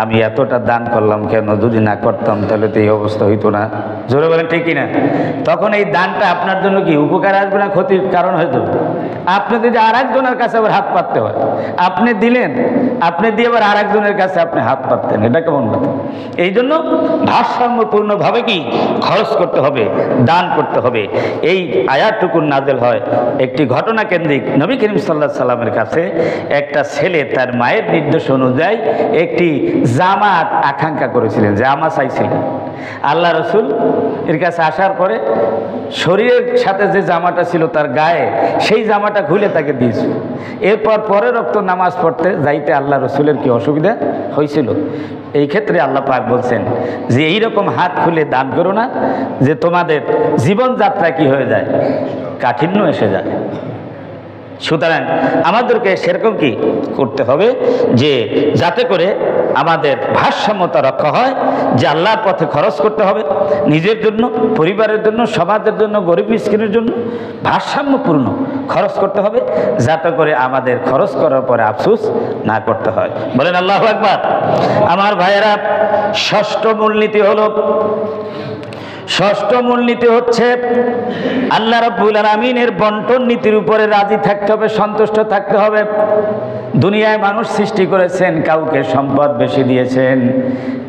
আমি এতটা দান করলাম কেন, যদি না করতাম তাহলে তো এই অবস্থা হইতো না। জোরে বলেন ঠিক কিনা? তখন এই দানটা আপনার জন্য কি উপকার আসবে না ক্ষতির কারণ হয়তো? আপনি যদি আর একজনের কাছে আবার হাত পাততে হয়, আপনি দিলেন, আপনি দিয়ে আবার আর একজনের কাছে আপনি হাত পাততেন, এটা কেমন কথা? এই জন্য ভারসাম্যপূর্ণভাবে কি খরচ করতে হবে, দান করতে হবে। এই আয়াতটুকুন নাজেল হয় একটি ঘটনা কেন্দ্রিক। নবী করিম সাল্লাল্লাহু আলাইহি সাল্লামের কাছে একটা ছেলে তার মায়ের নির্দেশ অনুযায়ী একটি জামাত আকাঙ্ক্ষা করেছিলেন, জামা চাইছিলেন। আল্লাহ রসুল এর কাছে আসার পরে শরীরের সাথে যে জামাটা ছিল তার গায়ে, সেই জামাটা খুলে তাকে দিয়েছিল। এরপর পরের রক্ত নামাজ পড়তে যাইতে আল্লাহ রসুলের কি অসুবিধা হয়েছিল? এই ক্ষেত্রে আল্লাহ পাক বলছেন যে এইরকম হাত খুলে দান করো না যে তোমাদের জীবনযাত্রা কি হয়ে যায়, কাঠিন্য এসে যায়। সুতরাং আমাদেরকে সেরকম কি করতে হবে যে যাতে করে আমাদের ভারসাম্যতা রক্ষা হয়, যে আল্লাহর পথে খরচ করতে হবে, নিজের জন্য, পরিবারের জন্য, সমাজের জন্য, গরিব মিসকিনের জন্য ভারসাম্যপূর্ণ খরচ করতে হবে, যাতে করে আমাদের খরচ করার পরে আফসোস না করতে হয়। বলেন আল্লাহু আকবার। আমার ভাইয়েরা, ষষ্ঠ মূলনীতি হচ্ছে আল্লাহ রাব্বুল আলামিনের বন্টন নীতির উপরে রাজি থাকতে হবে, সন্তুষ্ট থাকতে হবে। দুনিয়ায় মানুষ সৃষ্টি করেছেন, কাউকে সম্পদ বেশি দিয়েছেন,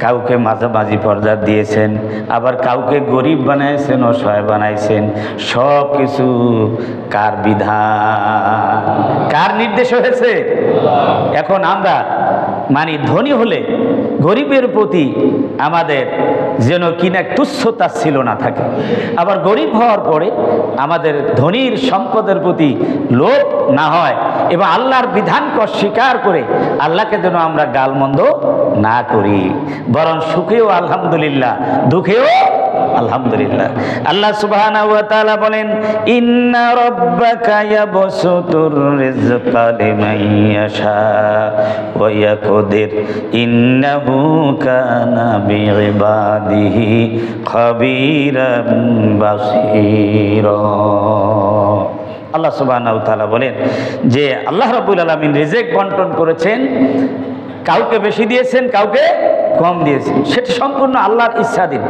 কাউকে মাঝামাঝি পর্যায়ে দিয়েছেন, আবার কাউকে গরিব বানাইছেন, অসহায় বানাইছেন। সব কিছু কার বিধান, কার নির্দেশ হয়েছে? এখন আমরা মানে ধনী হলে গরিবের প্রতি আমাদের যেন কিনা তুচ্ছতা ছিল না থাকে, আবার গরিব হওয়ার পরে আমাদের ধনীর সম্পদের প্রতি লোভ না হয়, এবং আল্লাহর বিধানকে অস্বীকার করে আল্লাহকে যেন আমরা গালমন্দ না করি, বরং সুখেও আলহামদুলিল্লাহ, দুঃখেও আলহামদুলিল্লাহ। আল্লাহ সুবহানাহু ওয়া তাআলা বলেন, ইন্না রাব্বাকা ইয়াবসুতুর রিজকা লিমান ইয়াশা ওয়া ইয়াকদির ইন্নাহু কানা বিইবাদিহি খাবীরান বাসীরা। আল্লাহ সুবহানাহু ওয়া তাআলা বলেন যে আল্লাহ রাব্বুল আলামিন রিজিক বন্টন করেছেন, কাউকে বেশি দিয়েছেন, কাউকে কম দিয়েছেন, সেটা সম্পূর্ণ আল্লাহর ইচ্ছাধীন।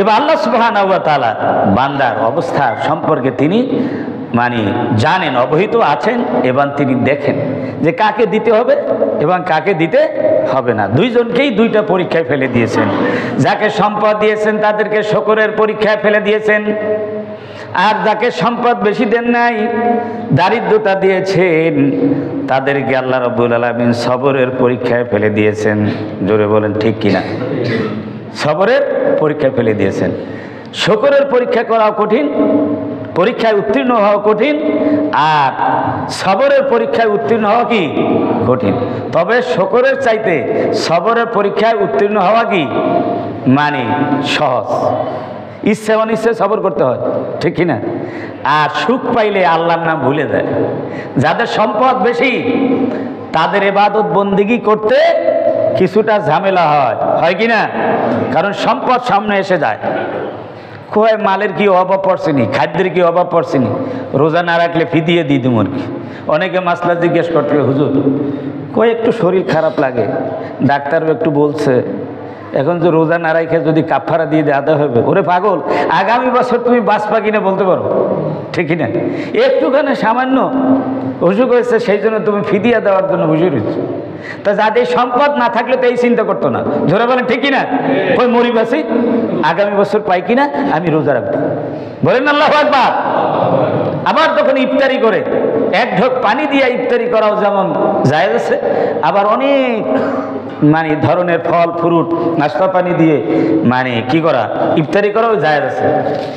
এবার আল্লাহ সুবহানাহু ওয়া তাআলা বান্দার অবস্থা সম্পর্কে তিনি মানে জানেন, অবহিত আছেন, এবং তিনি দেখেন যে কাকে দিতে হবে এবং কাকে দিতে হবে না। দুইজনকেই দুইটা পরীক্ষায় ফেলে দিয়েছেন। যাকে সম্পদ দিয়েছেন তাদেরকে শুকরের পরীক্ষায় ফেলে দিয়েছেন, আর যাকে সম্পদ বেশি দেন নাই, দারিদ্রতা দিয়েছেন, তাদেরকে আল্লাহ রাব্বুল আলামিন সবরের পরীক্ষায় ফেলে দিয়েছেন। জোরে বলেন ঠিক কিনা? সবরের পরীক্ষায় ফেলে দিয়েছেন। শুকরের পরীক্ষা করা কঠিন, পরীক্ষায় উত্তীর্ণ হওয়া কঠিন, আর সবরের পরীক্ষায় উত্তীর্ণ হওয়া কি কঠিন। তবে শুকরের চাইতে সবরের পরীক্ষায় উত্তীর্ণ হওয়া কি মানে সহজ। ইচ্ছে অনিচ্ছে সবর করতে হয়, ঠিক কিনা? আর সুখ পাইলে আল্লাহর নাম ভুলে যায়। যাদের সম্পদ বেশি তাদের ইবাদত বন্দেগী করতে কিছুটা ঝামেলা হয় কিনা? কারণ সম্পদ সামনে এসে যায়। কয় মালের কি অভাব পড়ছেনি, খাদ্যের কি অভাব পড়ছেনি, রোজা না রাখলে ফিদিয়ে দিই তোমার কি। অনেকে মাসলা জিজ্ঞেস করতে, হুজুর কয় একটু শরীর খারাপ লাগে, ডাক্তারও একটু বলছে এখন যে রোজা না রাখে যদি কাফারা দিয়ে আদায় হবে। ওরে পাগল, আগামী বছর তুমি বাঁচবা কিনা বলতে পারো, ঠিক কিনা? একটুখানি সামান্য অসুখ হয়েছে, সেই জন্য তুমি ফিদিয়া দেওয়ার জন্য বুঝে রয়েছো। তা যাদের সম্পদ না থাকলে তো এই চিন্তা করতো না। ধরে বলেন ঠিক কিনা? ওই মরিবাসী আগামী বছর পাই কিনা আমি রোজা রাখবো, বলেন আল্লাহু আকবার। আবার তখন ইফতারি করে এক ঢোক পানি দিয়ে ইফতারি করাও যেমন জায়েজ আছে, আবার অনেক মানে ধরনের ফল ফ্রুট নাস্তা পানি দিয়ে মানে কি করা ইফতারি করাও জায়েজ আছে।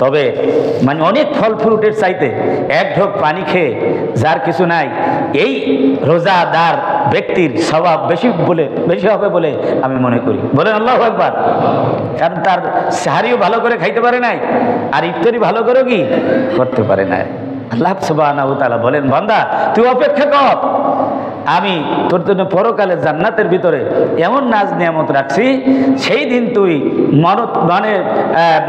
তবে মানে অনেক ফল ফ্রুটের চাইতে এক ঢোক পানি খেয়ে যার কিছু নাই, এই রোজাদার ব্যক্তির স্বভাব বেশি হবে বলে আমি মনে করি। বলেন আল্লাহু আকবার। কারণ তার সাহারিও ভালো করে খাইতে পারে নাই, আর ইফতারি ভালো করে কি করতে পারে নাই। আল্লাহ সুবহানাহু ওয়া তাআলা বলেন, বান্দা তুই অপেক্ষা কর, আমি তোর জন্য পরকালে জান্নাতের ভিতরে এমন নাজ নিয়ামত রাখছি, সেই দিন তুই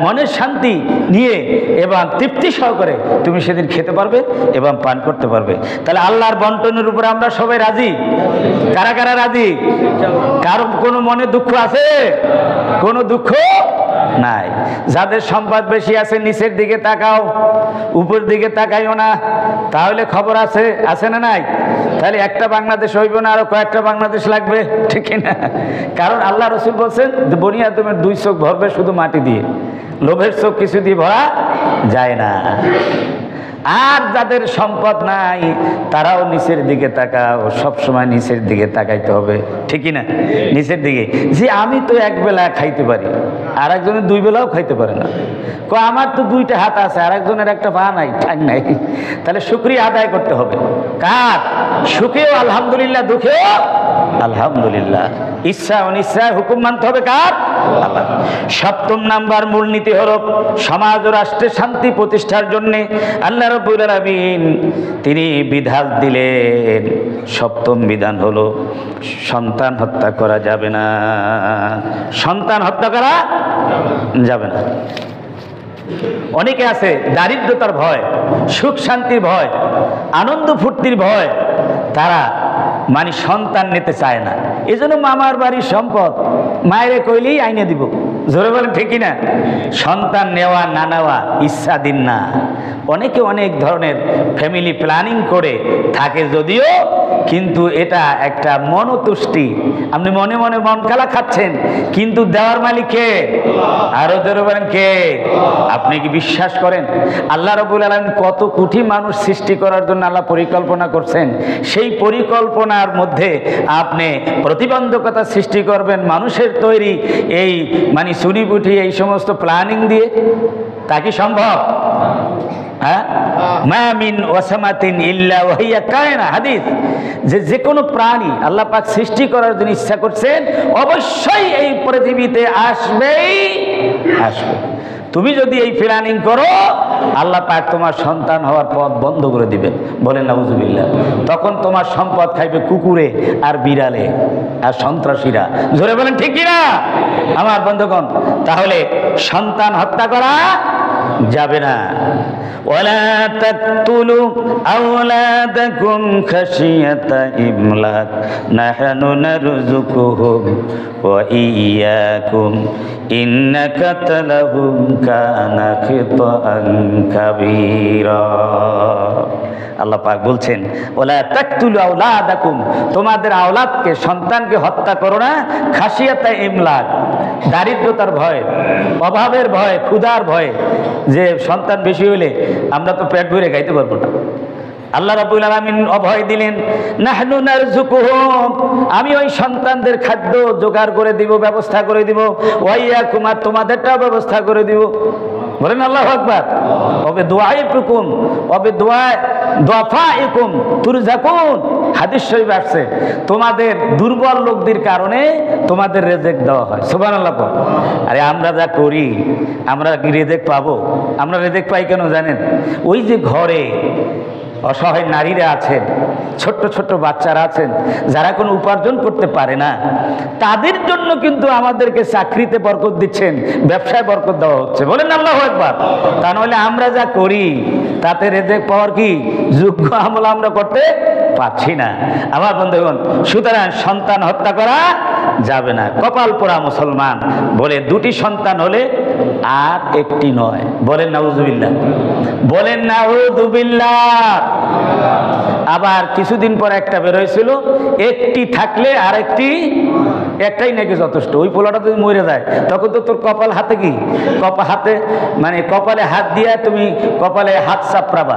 মনের শান্তি নিয়ে এবং তৃপ্তি সহকারে তুমি সেদিন খেতে পারবে এবং পান করতে পারবে। তাহলে আল্লাহর বন্টনের উপরে আমরা সবাই রাজি? কারা কারা রাজি? কারো কোনো মনে দুঃখ আছে? কোনো দুঃখ নাই। যাদের সম্পদ বেশি আছে নিচের দিকে তাকাও, উপর দিকে তাকাইও না, তাহলে খবর আছে না নাই? তাহলে একটা বাংলাদেশ হইব না, আরো কয়েকটা বাংলাদেশ লাগবে, ঠিক না? কারণ আল্লাহ রসুল বলছেন যে বনি আদমের দুই চোখ ভরবে শুধু মাটি দিয়ে, লোভের চোখ কিছু দিয়ে ভরা যায় না। আর যাদের সম্পদ নাই তারাও নিচের দিকে তাকাও, সবসময় নিচের দিকে তাকাইতে হবে, ঠিকই না? নিচের দিকে। যে আমি তো এক বেলা খাইতে পারি, আর একজনের দুই বেলাও খাইতে পারে না। আমার তো দুইটা হাত আছে, আর একজনের একটা পা নাই, ঠাং নাই। তাহলে শুকরিয়া আদায় করতে হবে কার? সুখেও আলহামদুলিল্লাহ, দুঃখেও আলহামদুলিল্লাহ। ইচ্ছা অনিচ্ছায় হুকুম মানতে হবে কার? আল্লাহ। সপ্তম নাম্বার মূলনীতি হলো সমাজ ও রাষ্ট্রের শান্তি প্রতিষ্ঠার জন্য আল্লাহ রাব্বুল আলামিন তিনি বিধান দিলেন। সপ্তম বিধান হলো সন্তান হত্যা করা যাবে না। সন্তান হত্যা করা যাবে না। অনেকে আছে দারিদ্রতার ভয়, সুখ শান্তির ভয়, আনন্দ ফুর্তির ভয়, তারা মানে সন্তান নিতে চায় না। এই জন্য মামার বাড়ির সম্পদ মায়েরে কইলেই আইনে দিব। জোরে বলেন ঠিকই না? সন্তান নেওয়া না নেওয়া ইচ্ছাধীন না। অনেকে অনেক ধরনের ফ্যামিলি প্ল্যানিং করে থাকে যদিও, কিন্তু এটা একটা মনোতুষ্টি। আপনি মনে মনে মন কালা খাচ্ছেন, কিন্তু দেওয়ার মালিক কে? আরো জোরে বলেন কে? আপনি কি বিশ্বাস করেন আল্লাহ রাব্বুল আলামিন কত কোটি মানুষ সৃষ্টি করার জন্য আল্লাহ পরিকল্পনা করছেন? সেই পরিকল্পনার মধ্যে আপনি প্রতিবন্ধকতা সৃষ্টি করবেন মানুষের তৈরি এই মানে সুনিপুটি এই সমস্ত প্ল্যানিং দিয়ে? তা কি সম্ভব? হ্যাঁ, মা মিন ওয়াসামাতিন ইল্লা ওয়াহিয়া কায়না। হাদিস যে কোনো প্রাণী আল্লাহ পাক সৃষ্টি করার জন্য ইচ্ছা করছেন, অবশ্যই এই পৃথিবীতে আসবেই আসবে। তুমি যদি এই প্ল্যানিং করো, আল্লাহ পাক তোমার সন্তান হওয়ার পথ বন্ধ করে দিবে। বলেন নাউজুবিল্লাহ। তখন তোমার সম্পদ খাইবে কুকুরে আর বিড়ালে আর সন্ত্রাসীরা। জোরে বলেন ঠিক কিনা আমার বন্ধুগণ? তাহলে সন্তান হত্যা করা যাবে না। ওয়ালা তাকতুলু আওলাদাকুম খাশিয়াতা ইমলাক নাহনু নারযুকুহুম ওয়া ইয়্যাকুম ইন্না কাতলাহুম কানা খিতাআন কাবীরা। আল্লাহ পাক বলছেন, ওয়ালা তাকতুলু আওলাদাকুম, তোমাদের আওলাদকে সন্তানকে হত্যা করো না। খাশিয়াতা ইমলাক, দারিদ্রতার ভয়, অভাবের ভয়, ক্ষুধার ভয়, যে সন্তান বেশি হইলে আমরা তো পেট ভরে খাইতে পারবো না। আল্লাহ রাব্বুল আলামিন অভয় দিলেন, নাহনু নারযুকুহুম, আমি ওই সন্তানদের খাদ্য জোগাড় করে দিব, ব্যবস্থা করে দিব, ওয়া ইয়াকুম, আর তোমাদেরটাও ব্যবস্থা করে দিব। বলেন আল্লাহু আকবার। ওবে দুআইকুম ওবে দুআফাইকুম তুরযাকুন। হাদিস শরীফ আসছে, তোমাদের দুর্বল লোকদের কারণে তোমাদের রিজিক দেওয়া হয়। সুবহানাল্লাহ। আরে আমরা যা করি, আমরা কি রিজিক পাবো? আমরা রিজিক পাই কেন জানেন? ওই যে ঘরে অসহায় নারীরা আছেন, ছোট্ট ছোট্ট বাচ্চারা আছেন, যারা কোনো উপার্জন করতে পারে না, তাদের জন্য কিন্তু আমাদেরকে চাকরিতে বরকত দিচ্ছেন, ব্যবসায় বরকত দেওয়া হচ্ছে। বলেন আল্লাহু আকবার। তা নইলে আমরা যা করি তাতে রিজিক পাওয়ার কি যোগ্য আমল আমরা করতে পারছি না আমার বন্ধুগণ। সুতরাং সন্তান হত্যা করা যাবে না। কপাল পোড়া মুসলমান বলে দুটি সন্তান হলে আর একটি নয়। বলেন নাউজুবিল্লাহ, বলেন নাউজুবিল্লাহ। আবার কিছুদিন পর একটা বেরোয়ছিল, একটি থাকলে আর একটাই নাকি যথেষ্ট। ওই পোলাটা যদি মরে যায় তখন তো তোর কপাল হাতে কি, হাতে মানে কপালে হাত দিয়া তুমি কপালে হাত চাপড়াবা,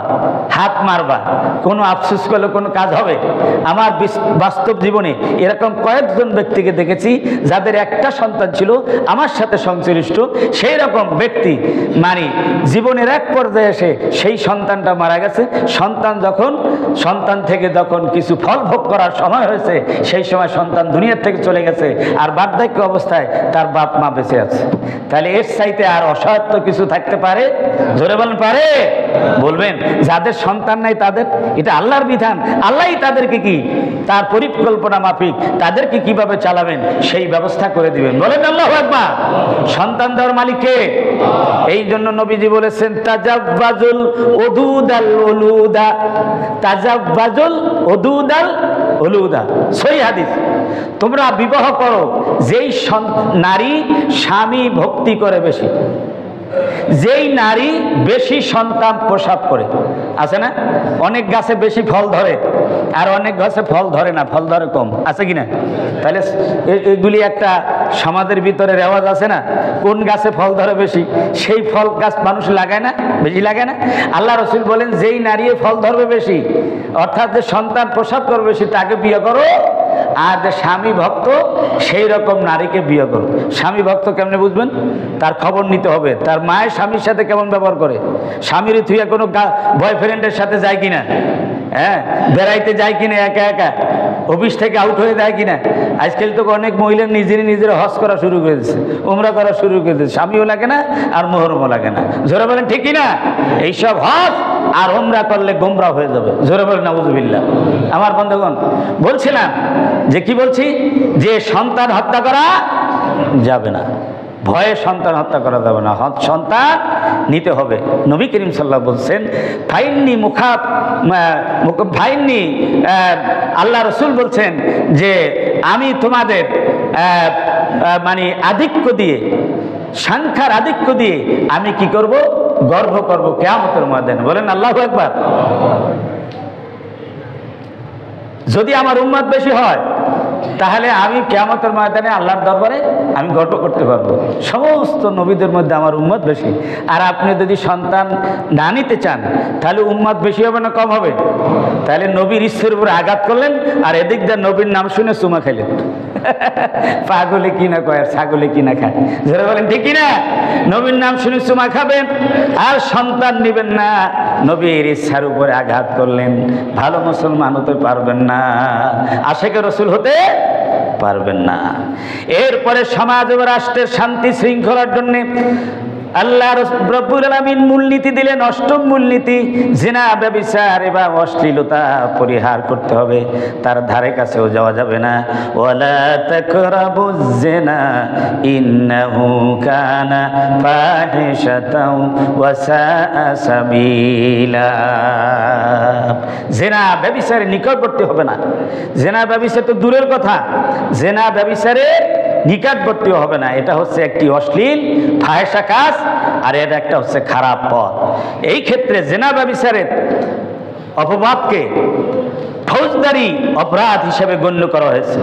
হাত মারবা, কোনো আফসোস করলে কোনো কাজ হবে? আমার বাস্তব জীবনে এরকম কয়েকজন ব্যক্তিকে দেখেছি যাদের একটা সন্তান ছিল আমার সাথে সংশ্লিষ্ট, সেই রকম ব্যক্তি মানে জীবনের এক পর্যায়ে এসে সেই সন্তানটা মারা গেছে। সন্তান থেকে যখন কিছু ফল ভোগ করার সময় হয়েছে, সেই সময় সন্তান দুনিয়ার থেকে চলে গেছে, আর বার্ধক্য অবস্থায় তার বাপ মা বেঁচে আছে। তাহলে এর চাইতে আর অসহায়ত্ব কিছু থাকতে পারে? জোরে বলেন পারে? বলবেন যাদের সন্তান নাই তাদের, এটা আল্লাহর বিধান, আল্লাহই তাদেরকে কি তার পরিকল্পনা মাফিক তাদেরকে কিভাবে চালাবেন সেই ব্যবস্থা করে দিবেন। বলেন আল্লাহু আকবার। সন্তান দেওয়ার মালিক কে? এই জন্য নবীজি বলেছেন তাজাব্বাজুল উদুদাল উলুদা, তাজাব্বাজুল উদুদাল উলুদা, সহিহ হাদিস। তোমরা বিবাহ করো যেই নারী স্বামী ভক্তি করে বেশি, যেই নারী বেশি সন্তান প্রসব করে। আছে না? অনেক গাছে বেশি ফল ধরে আর অনেক গাছে ফল ধরে না, ফল ধরে কম, আছে কি না? তাহলে এগুলি একটা সমাজের ভিতরে রেওয়াজ আছে না, কোন গাছে ফল ধরে বেশি সেই ফল গাছ মানুষ লাগায় না, বেশি লাগায় না। আল্লাহ রসুল বলেন যেই নারী ফল ধরবে বেশি, অর্থাৎ যে সন্তান প্রসব করবে বেশি, তাকে বিয়ে করো। আর যে স্বামী ভক্ত সেই রকম নারীকে বিয়ে করো। স্বামী ভক্ত কেমনে বুঝবেন? তার খবর নিতে হবে, তার মায়ের স্বামীর সাথে কেমন ব্যবহার করে, স্বামীর থুয়ে কোনো বয়ফ্রেন্ডের সাথে যায় কিনা, হ্যাঁ বেড়াইতে যায় কিনা, একা একা অফিস থেকে আউট হয়ে যায় কিনা। আজকাল তো অনেক মহিলা নিজের হজ করা শুরু করে দিচ্ছে, উমরা করা শুরু করে দিচ্ছে, স্বামীও লাগে না আর মোহরমও লাগে না। জোরে বলেন ঠিক কিনা? এইসব হজ আর উমরা করলে গোমরা হয়ে যাবে। জোরে বলেন নাউজুবিল্লাহ। আমার বন্ধুগণ, বলছিলাম যে কি বলছি, যে সন্তান হত্যা করা যাবে না, ভয়ে সন্তান হত্যা করা যাবে না, সন্তান নিতে হবে। নবী করিম সাল্লাল্লাহু আলাইহি ওয়াসাল্লাম ফাইন্নি আল্লাহ রসুল বলছেন যে আমি তোমাদের মানে আধিক্য দিয়ে, সংখ্যার আধিক্য দিয়ে আমি কি করব? গর্ব করব কিয়ামতের ময়দানে। বলেন আল্লাহু আকবার। যদি আমার উম্মত বেশি হয় তাহলে আমি কিয়ামতের ময়দানে আল্লাহর দরবারে আমি গর্ব করতে পারবো, সমস্ত নবীদের মধ্যে আমার উম্মত বেশি। আর আপনি যদি সন্তান না নিতে চান তাহলে উম্মত বেশি হবে না কম হবে? তাহলে নবীর ইচ্ছের উপরে আঘাত করলেন আর এদিক দিয়ে নবীর নাম শুনে চুমা খাইলেন। পাগলে কিনা কয় আর ছাগলে কিনা খায়। যারা বলেন ঠিক কিনা? নবীর নাম শুনে চুমা খাবেন আর সন্তান নিবেন না, নবীর ইচ্ছার উপরে আঘাত করলেন। ভালো মুসলমান হতে পারবেন না, আশিকে রসুল হতে পারবেন না। এরপরে সমাজ ও রাষ্ট্রের শান্তি শৃঙ্খলার জন্য আল্লাহ রাব্বুল আলামিন মূলনীতি দিলেন, অষ্টম মূলনীতি, জিনা ব্যভিচার এবং অশ্লীলতা পরিহার করতে হবে, তার ধারে কাছেও যাওয়া যাবে না। ওয়ালা তাকরাবুজ জিনা ইন্নাহু কানা ফাহিশাতাও ওয়া সাআ সাবিলা। জিনা ব্যভিচারে নিকটবর্তী হবে না। জিনা ব্যভিচার তো দূরের কথা, জিনা ব্যভিচারে নিকটবর্তীও হবে না। এটা হচ্ছে একটি অশ্লীল ফাহেশা কাজ, আর এটা একটা হচ্ছে খারাপ পথ। এই ক্ষেত্রে জিনা ব্যভিচারের অপবাদকে ফৌজদারি অপরাধ হিসেবে গণ্য করা হয়েছে।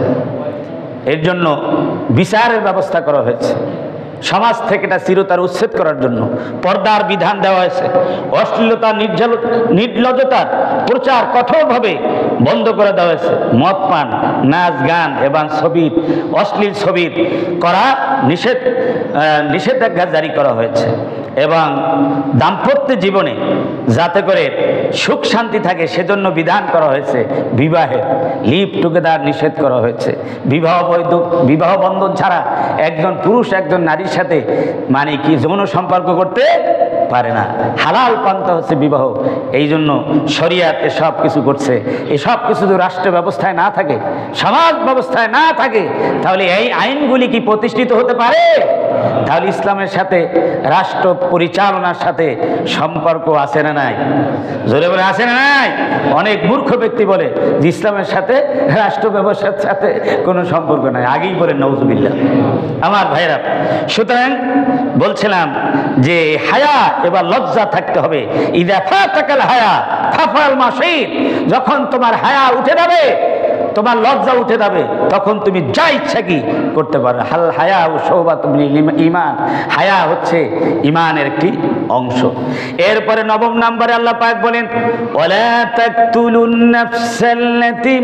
এর জন্য বিচারের ব্যবস্থা করা হয়েছে। সমাজ থেকে এটা চিরতরে উচ্ছেদ করার জন্য পর্দার বিধান দেওয়া হয়েছে। অশ্লীলতা, নির্লজ্জতার প্রচার কঠোরভাবে বন্ধ করে দেওয়া হয়েছে। মদ পান, নাচ গান এবং ছবির অশ্লীল ছবির করা নিষেধাজ্ঞা জারি করা হয়েছে। এবং দাম্পত্য জীবনে যাতে করে সুখ শান্তি থাকে সেজন্য বিধান করা হয়েছে। বিবাহে লিভ টুগেদার নিষেধ করা হয়েছে। বিবাহ বন্ধন ছাড়া একজন পুরুষ একজন নারীর সাথে মানে কি যৌন সম্পর্ক করতে পারে না। হালাল পন্থা হচ্ছে বিবাহ। এই জন্য শরিয়াত এসব কিছু করছে। এসব কিছু যদি রাষ্ট্র ব্যবস্থায় না থাকে, সমাজ ব্যবস্থায় না থাকে, তাহলে এই আইনগুলি কি প্রতিষ্ঠিত হতে পারে? তাহলে ইসলামের সাথে রাষ্ট্র পরিচালনার সাথে সম্পর্ক আছে না নাই? জোরে বলে আছে না নাই? অনেক মূর্খ ব্যক্তি বলে যে ইসলামের সাথে রাষ্ট্র ব্যবস্থার সাথে কোনো সম্পর্ক নাই। আগেই বলে নওজুবিল্লাহ। আমার ভাইরা, সুতরাং বলছিলাম যে হায়া এবার লজ্জা থাকতে হবে। ইদা ফাতাকাল হায়া ফাফাল মাসিদ, যখন তোমার হায়া উঠে যাবে, তোমার লজ্জা উঠে যাবে, তখন তুমি যা ইচ্ছা কি করতে পারো। হাল হায়া ও শোবাতুম লিল ঈমান, হায়া হচ্ছে ঈমানের একটি অংশ। এরপরে 9 নম্বরে আল্লাহ পাক বলেন ওয়ালা তাকতুলুন নাফসাল্লাতী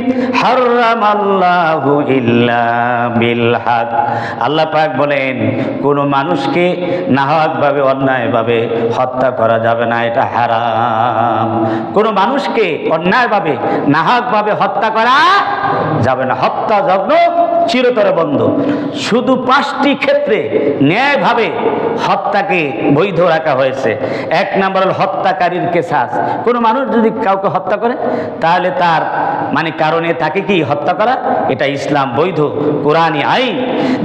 হারামাল্লাহু ইল্লা বিল হক। আল্লাহ পাক বলেন কোন মানুষকে নাহকভাবে অন্যায়ভাবে হত্যা করা যাবে না, এটা হারাম। কোন মানুষকে অন্যায়ভাবে নাহকভাবে হত্যা করা যাবে না। হত্যা যজ্ঞ চিরতরে বন্ধ। শুধু 5টি ক্ষেত্রে ন্যায়ভাবে হত্যাকে বৈধ রাখা হয়েছে। 1 নম্বর হল হত্যাকারীর কেসাস। কোনো মানুষ যদি কাউকে হত্যা করে তাহলে তার মানে কারণে তাকে কি হত্যা করা, এটা ইসলাম বৈধ কোরআনী আইন।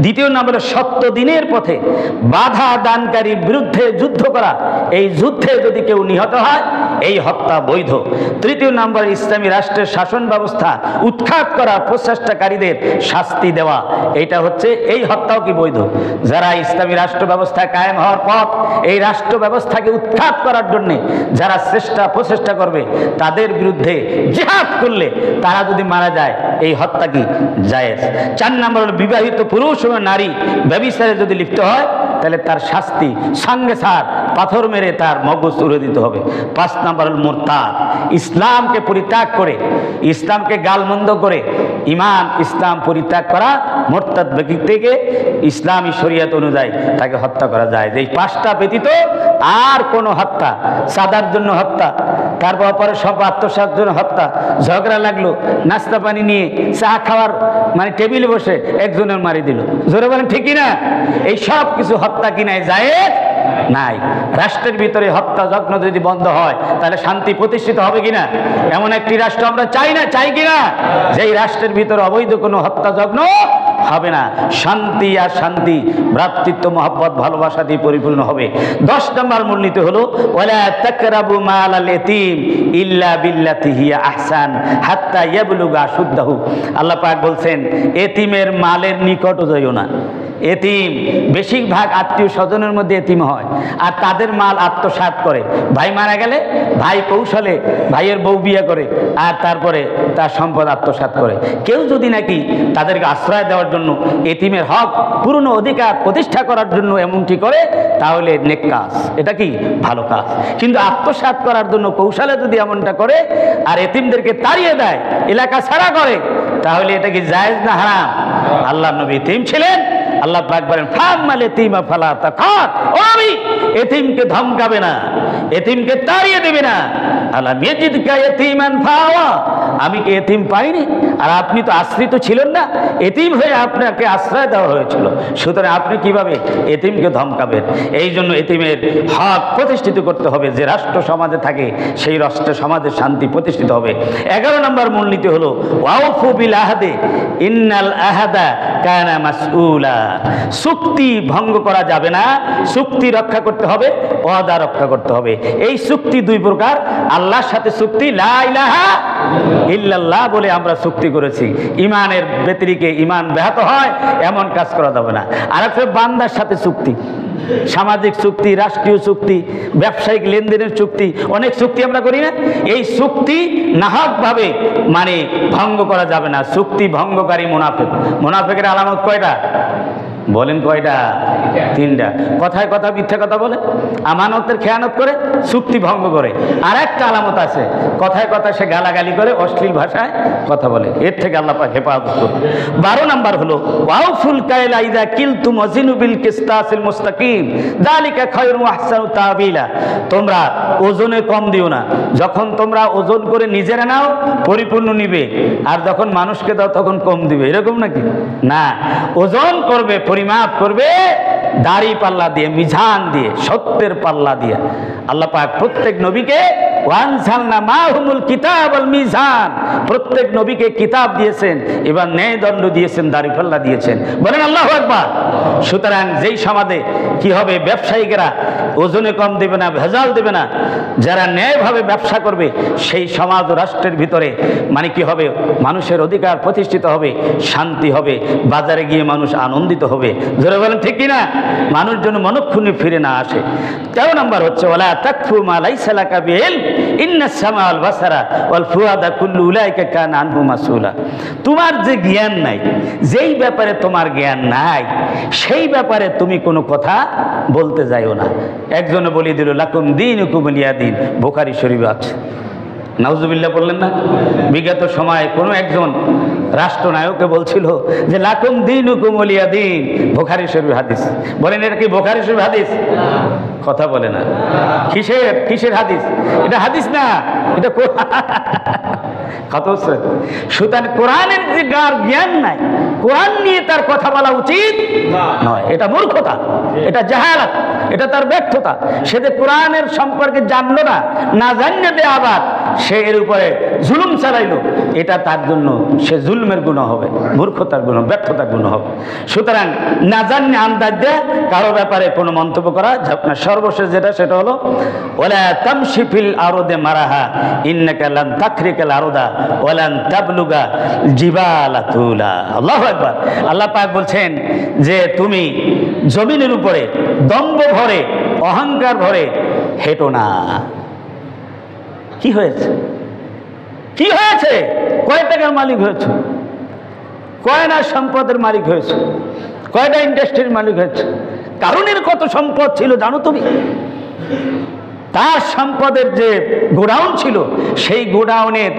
2 নম্বরে সত্য দিনের পথে বাধা দানকারীর বিরুদ্ধে যুদ্ধ করা, এই যুদ্ধে যদি কেউ নিহত হয় এই হত্যা বৈধ। 3 নম্বরে ইসলামী রাষ্ট্রের শাসন ব্যবস্থা উৎখাত করা প্রচেষ্টাকারীদের শাস্তি দেওয়া, এটা হচ্ছে এই হত্যাও কি বৈধ। যারা ইসলামী রাষ্ট্র ব্যবস্থা কায়েম হওয়ার পর এই রাষ্ট্র ব্যবস্থাকে উৎখাত করার জন্য যারা প্রচেষ্টা করবে তাদের বিরুদ্ধে জিহাদ করলে তারা যদি মারা যায় এই হত্যা কি জায়েজ। 4 নম্বর হল বিবাহিত পুরুষ ও নারী ব্যভিচারে যদি লিপ্ত হয় তাহলে তার শাস্তি সঙ্গে সার পাথর মেরে তার মগজ উড়ে দিতে হবে। 5 নম্বর হল মুরতাদ, ইসলামকে পরিত্যাগ করে, ইসলামকে গালমন্দ করে ইমান ইসলাম পরিত্যাগ করা মুরতাদ ব্যক্তিকে ইসলামী শরীয়ত অনুযায়ী তাকে হত্যা করা যায়। এই 5টা ব্যতীত আর কোনো হত্যা, সাদার জন্য হত্যা, তারপর পরে সব আত্মসাৎ জন্য হত্যা, ঝগড়া লাগলো নাস্তা পানি নিয়ে চা খাওয়ার মানে টেবিলে বসে একজনের মারি দিল, জোরে বলেন ঠিকই না? এই সব কিছু হত্যা কি নাই? জায়েজ নাই। রাষ্ট্রের ভিতরে হত্যা যজ্ঞ যদি বন্ধ হয় তাহলে শান্তি প্রতিষ্ঠিত হবে কিনা? এমন একটি রাষ্ট্র আমরা চাই না, চাই কিনা? যেই রাষ্ট্রের ভিতরে অবৈধ কোনো হত্যা যজ্ঞ হবে না, শান্তি আর শান্তি, ভ্রাতৃত্ব, মহব্বত, ভালোবাসা দিয়ে পরিপূর্ণ হবে। 10 নম্বর মূলনীতি হলো ওয়ালা তাকরাবু মালাল ইয়াতীম ইল্লা বিল্লাতি হিয়া আহসান হাত্তা ইয়াবলুগা আশুদ্দাহু। আল্লাহ পাক বলছেন এতিমের মালের নিকটও যাইও না। এতিম বেশিরভাগ আত্মীয় স্বজনের মধ্যে এতিম হয় আর তাদের মাল আত্মসাৎ করে। ভাই মারা গেলে ভাই কৌশলে ভাইয়ের বউ বিয়ে করে আর তারপরে তার সম্পদ আত্মসাৎ করে। কেউ যদি নাকি তাদেরকে আশ্রয় দেওয়ার জন্য এতিমের হক পূর্ণ অধিকার প্রতিষ্ঠা করার জন্য এমনটি করে তাহলে নেক কাজ, এটা কি ভালো কাজ। কিন্তু আত্মসাৎ করার জন্য কৌশলে যদি এমনটা করে আর এতিমদেরকে তাড়িয়ে দেয়, এলাকা ছাড়া করে, তাহলে এটা কি জায়েজ না হারাম? আল্লাহর নবী এতিম ছিলেন, আল্লাহ পাক বলেন ফাম্মাল ইয়াতীমা ফালা তাকার, ও আমি এতিমকে ধমকাবে না, এতিমকে তাড়িয়ে দেবে না। আলাম ইয়াজিদকা ইয়াতীমান ফাওয়া, আমি কি এতিম পাইনি? আর আপনি তো আশ্রিত ছিলেন না, এতিম হয়ে আপনাকে আশ্রয় দেওয়া হয়েছিল, সুতরাং আপনি কিভাবে এতিমকে ধমকাবেন? এই জন্য এতিমের হক প্রতিষ্ঠিত করতে হবে। যে রাষ্ট্র সমাজে থাকে সেই রাষ্ট্র সমাজে শান্তি প্রতিষ্ঠিত হবে। 11 নম্বর মূলনীতি হলো ওয়াউফু বিল আহদে ইন্নাল আহাদা কানা মাসউলা। চুক্তি ভঙ্গ করা যাবে না, চুক্তি রক্ষা করতে হবে, ওয়াদা রক্ষা করতে হবে। এই চুক্তি 2 প্রকার। আল্লাহর সাথে চুক্তি, লা ইলাহা ইল্লাল্লাহ বলে আমরা চুক্তি করেছি, ইমানের ব্যতিরেকে ইমান ব্যাহত হয় এমন কাজ করা যাবে না। আর একটা বান্দার সাথে চুক্তি, সামাজিক চুক্তি, রাষ্ট্রীয় চুক্তি, ব্যবসায়িক লেনদেনের চুক্তি, অনেক চুক্তি আমরা করি না? এই চুক্তি নাহকভাবে মানে ভঙ্গ করা যাবে না। চুক্তি ভঙ্গকারী মুনাফিক। মুনাফিকের আলামত কয়টা বলেন? কয়টা? 3টা। কথায় কথা মিথ্যা কথা বলে, আমানতের খেয়ানত করে, চুক্তি ভঙ্গ করে। আর একটা আলামত আছে, কথায় কথা সে গালাগালি করে, অশ্লীল ভাষায় কথা বলে। এর থেকে আল্লাহ পাক হেফাজত করুন। 12 নম্বর হলো ওয়াউফুল কাইলা ইযা কিলতুম ওয়াজিনু বিল কিসতাসিল মুস্তাকিম যালিকা খায়রুন ওয়া আহসানু তাবিলা। তোমরা ওজনে কম দিও না। যখন তোমরা ওজন করে নিজেরা নাও পরিপূর্ণ নিবে, আর যখন মানুষকে দাও তখন কম দিবে, এরকম নাকি? না, ওজন করবে, পরিমাপ করবে দাড়ি পাল্লা দিয়ে, মিজান দিয়ে, সত্যের পাল্লা দিয়ে। আল্লাহ পাক প্রত্যেক নবীকে ওয়ানজালনা মাহুমুল কিতাব ওয়াল মিজান, প্রত্যেক নবীকে কিতাব দিয়েছেন, এবার ন্যায় দণ্ড দিয়েছেন, দাড়িপাল্লা দিয়েছেন। বলেন আল্লাহু আকবার। সুতরাং যেই সমাজে কি হবে, ব্যবসায়িকেরা ওজনে কম দেবে না, ভেজাল দেবে না, যারা ন্যায়ভাবে ব্যবসা করবে, সেই সমাজ ও রাষ্ট্রের ভিতরে মানে কি হবে, মানুষের অধিকার প্রতিষ্ঠিত হবে, শান্তি হবে, বাজারে গিয়ে মানুষ আনন্দিত হবে। ধরে বলেন ঠিক কিনা? মানুষ যেন মনক্ষুণ্ণে ফিরে না আসে। 13 নম্বর হচ্ছে ওয়ালা তাকফু মা লাইসা লাকা বিল ইন্নাস সামা ওয়াল বাসারা ওয়াল ফুআদা কুল্লু উলাইকা কানা আনহু মাসউলা। তোমার যে জ্ঞান নাই, যেই ব্যাপারে তোমার জ্ঞান নাই, সেই ব্যাপারে তুমি কোনো কথা বলতে যাইও না। একজনে বলে দিল লাকুম দীনুকুম ওয়ালিয়া দীন, বুখারী শরীফে আছে। নাউজুবিল্লাহ বললেন না? বিগত সময়ে কোনো একজন রাষ্ট্রনায়ককে বলছিল যে লাকুম দীনুকুম ওয়ালিয়া দীন, বুখারী শরীফ হাদিস। বলেন এটা কি বুখারী শরীফ হাদিস? কথা বলে না। কিসের হাদিস? এটা হাদিস না, এটা কথা হচ্ছে। সুতরাং কোরআনের যে জ্ঞান নাই, কোরআন নিয়ে তার কথা বলা উচিত নয়। এটা মূর্খতা, এটা জাহালাত, এটা তার ব্যর্থতা। সে যে কোরআনের সম্পর্কে জানলো না, না জানিয়ে দেয় আবার সে এর উপরে জুলুম চালাইলো, এটা তার জন্য সে জুলমের গুনাহ হবে, মূর্খতার গুনাহ, ব্যর্থতার গুনাহ হবে। সুতরাং না জানিয়ে আন্দাজ দেয়া, কারো ব্যাপারে কোনো মন্তব্য করা যাবে না। সর্বশেষ যেটা, সেটা হলো ওয়ালা তামশি ফিল আরদে মারাহা ইন্নাকা লান তাখরিকাল আরদা ওয়ালান তাবলুগা জিবালা তুলা। আল্লাহু আকবার। আল্লাহ পাক বলছেন যে তুমি জমিনের উপরে দম্ভ ভরে, অহংকার ভরে হেঁটো না। কি হয়েছে? কি হয়েছে? কয় টাকার মালিক হয়েছে, কয়টা সম্পদের মালিক হয়েছে, কয়টা ইন্ডাস্ট্রির মালিক হয়েছে। কারণের কত সম্পদ ছিল জানো তুমি? তার সম্পদের যে গোডাউন ছিল, সেই গোডাউনের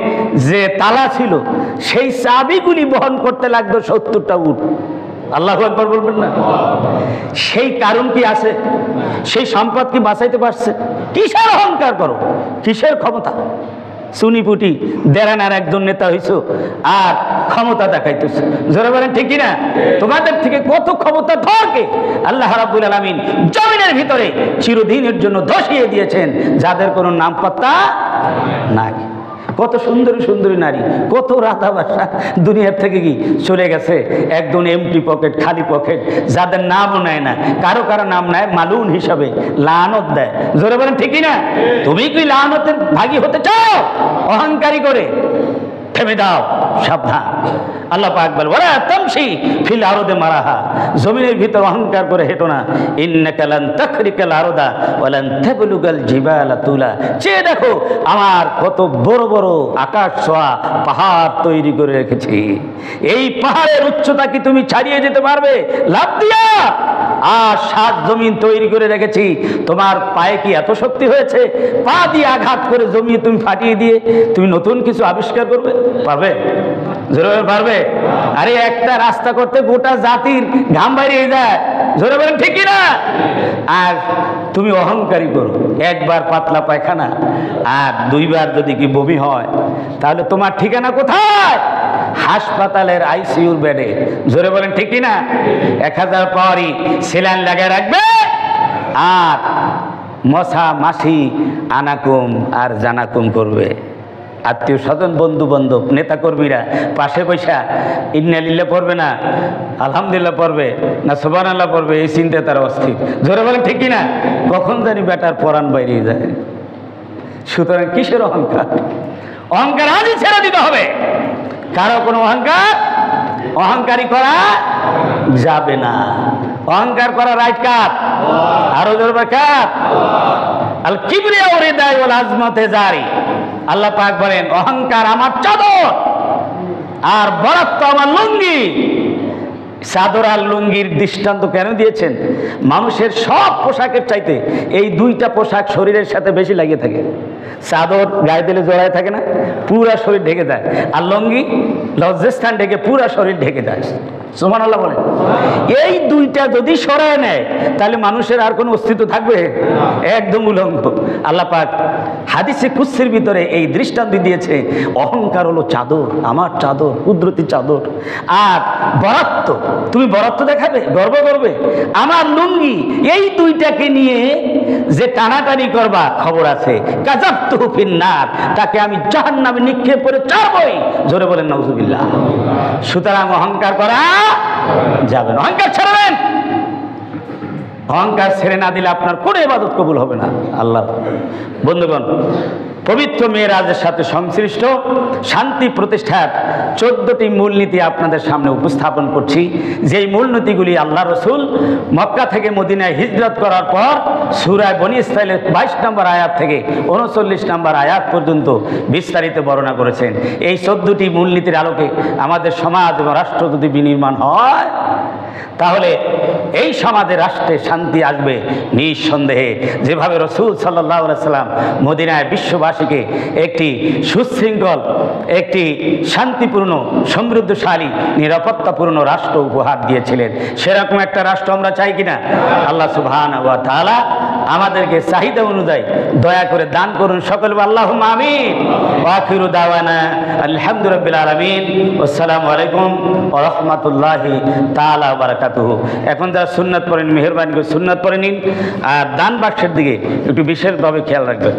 যে তালা ছিল, সেই চাবিগুলি বহন করতে লাগতো 70টা উট। আল্লাহু আকবার বলবেন না? সেই কারণ কি আছে? সেই সম্পদ কি বাঁচাইতে পারছে? কিসের অহংকার করো, কিসের ক্ষমতা? সুনিপুটি দেরানার একজন নেতা হইছো আর ক্ষমতা দেখাইতেছো। জোরে বলেন ঠিক কিনা? তোমাদের থেকে কত ক্ষমতা ধরকে আল্লাহ রাব্বুল আলামিন জমিনের ভিতরে চিরদিনের জন্য ধসিয়ে দিয়েছেন, যাদের কোনো নাম পাত্তা নাই। কত সুন্দরী সুন্দরী নারী, কত রাধা বাসা দুনিয়ার থেকে কি চলে গেছে, একদম এমটি পকেট, খালি পকেট, যাদের নামও নেয় না, কারো কারো নাম নেয় মালুন হিসাবে, লানত দেয়। জোরে বলেন ঠিক না? তুমি কি লানতের ভাগী হতে চাও? অহংকারী করে থেমে দাও, সাবধান। আল্লাহ পাক বলে ওয়ালা তামশি ফিল আরদে মারাহা, জমিনের ভিতর অহংকার করে হেঁটো না। ইন্নাকা লান তাখরিকাল আরদা ওয়ালান তাবলুগাল জিবালা তুলা। চেয়ে দেখো আমার কত বড় বড় আকাশ ছোঁয়া পাহাড় তৈরি করে রেখেছি। এই পাহাড়ের উচ্চতা কি তুমি ছাড়িয়ে যেতে পারবে লাফ দিয়া? আর 7 জমিন তৈরি করে রেখেছি, তোমার পায়ে কি এত শক্তি হয়েছে পা দিয়ে আঘাত করে জমিয়ে তুমি ফাটিয়ে দিয়ে তুমি নতুন কিছু আবিষ্কার করবে? পারবে? জোরে পারবে? আরে একটা রাস্তা করতে গোটা জাতির ঘাম বেরিয়ে যায়। জোরে বলেন ঠিক না? আর তুমি অহংকারী করো, একবার পাতলা পায়খানা আর 2 বার যদি কি বমি হয়, তাহলে তোমার ঠিকানা কোথায়? হাসপাতালের আইসিইউর বেডে। জোরে বলেন ঠিক না? 1000 পাওয়ারই সেলাইন লাগায় রাখবে, আর মশা মাছি আনাকুম আর জানাকুম করবে। আত্মীয় স্বজন, বন্ধু বান্ধব, নেতা কর্মীরা পাশে বৈশা ইন্নালিল্লাহ পড়বে না, আলহামদুলিল্লাহ পড়বে না, সুবহানাল্লাহ পড়বে, এই চিন্তায় তারা অস্থির। জোরে বলেন ঠিক না? কখন জানি বেটার পরাণ বাইরে যায়। সুতরাং কিসের অহংকার? অহংকার আজই ছেড়ে দিতে হবে। কারো কোনো অহংকারী করা যাবে না। অহংকার করা রাইট কার? আরো জোরে কার? আল কিবরিয়া উরিদাই ওয়াল আজমতে জারি। আল্লাহ পাক বলেন অহংকার আমার চাদর আর বরাত্ব আমার লুঙ্গি। চাদর আর লুঙ্গির দৃষ্টান্ত কেন দিয়েছেন? মানুষের সব পোশাকের চাইতে এই 2টা পোশাক শরীরের সাথে বেশি লাগিয়ে থাকে। চাদর গায়ে দিলে জড়ায় থাকে না, পুরা শরীর ঢেকে যায়, আর লুঙ্গি লজ্জাস্থান ঢেকে পুরা শরীর ঢেকে যায়। সুবহানাল্লাহ বলেন। এই দুইটা যদি সরায় নেয় তাহলে মানুষের আর কোনো অস্তিত্ব থাকবে? একদম উলঙ্গ। আল্লাহ পাক হাদিসে কুদসির ভিতরে এই দৃষ্টান্ত দিয়েছে, অহংকার হলো চাদর, আমার চাদর, কুদরতি চাদর। আর বরাত্ব, তুমি বরাত্ব দেখাবে, গর্ব করবে, আমার লুঙ্গি, এই দুইটাকে নিয়ে যে টানাটানি করবা, খবর আছে কাযাবতুহু ফিন্নার, তাকে আমি জাহান্নামে নিক্ষেপ করে চাবই। জোরে বলেন নাউজুবিল্লাহ। সুতরাং অহংকার করা যাবে না। অহংকার ছাড়বেন। অহংকার ছেড়ে না দিলে আপনার কোনো ইবাদত কবুল হবে না। আল্লাহ বন্ধুগণ, পবিত্র মেরাজের সাথে সংশ্লিষ্ট শান্তি প্রতিষ্ঠার 14টি মূলনীতি আপনাদের সামনে উপস্থাপন করছি। যেই মূলনীতিগুলি আল্লাহ রসুল মক্কা থেকে মদিনায় হিজরত করার পর সূরা বনী ইসরাঈলের 22 নম্বর আয়াত থেকে 39 নম্বর আয়াত পর্যন্ত বিস্তারিত বর্ণনা করেছেন। এই 14টি মূলনীতির আলোকে আমাদের সমাজ এবং রাষ্ট্র যদি বিনির্মাণ হয়, তাহলে এই সমাজে রাষ্ট্রে শান্তি আসবে নিঃসন্দেহে। যেভাবে রসুল সাল্লাল্লাহু আলাইহি সাল্লাম মদিনায় বিশ্ববাসীকে একটি সুশৃঙ্খল, একটি শান্তিপূর্ণ, সমৃদ্ধশালী, নিরাপত্তাপূর্ণ রাষ্ট্র উপহার দিয়েছিলেন, সেরকম একটা রাষ্ট্র আমরা চাই কিনা? আল্লাহ সুবহানাহু ওয়া তাআলা আমাদেরকে চাহিদা অনুযায়ী দয়া করে দান করুন। সকলে আল্লাহুম্মা আমিন। ওয়া আখিরু দাওয়ানা আলহামদুলিল্লাহি রাব্বিল আলামিন। আসসালামু আলাইকুম ওয়া রাহমাতুল্লাহি তাআলা ওয়া বারাকাতুহু। এখন যারা সুন্নাত পড়েন, মেহেরবানি করে সুন্নাত পড়ে নিন, আর দান বাক্সের দিকে একটু বিশেষভাবে খেয়াল রাখবেন।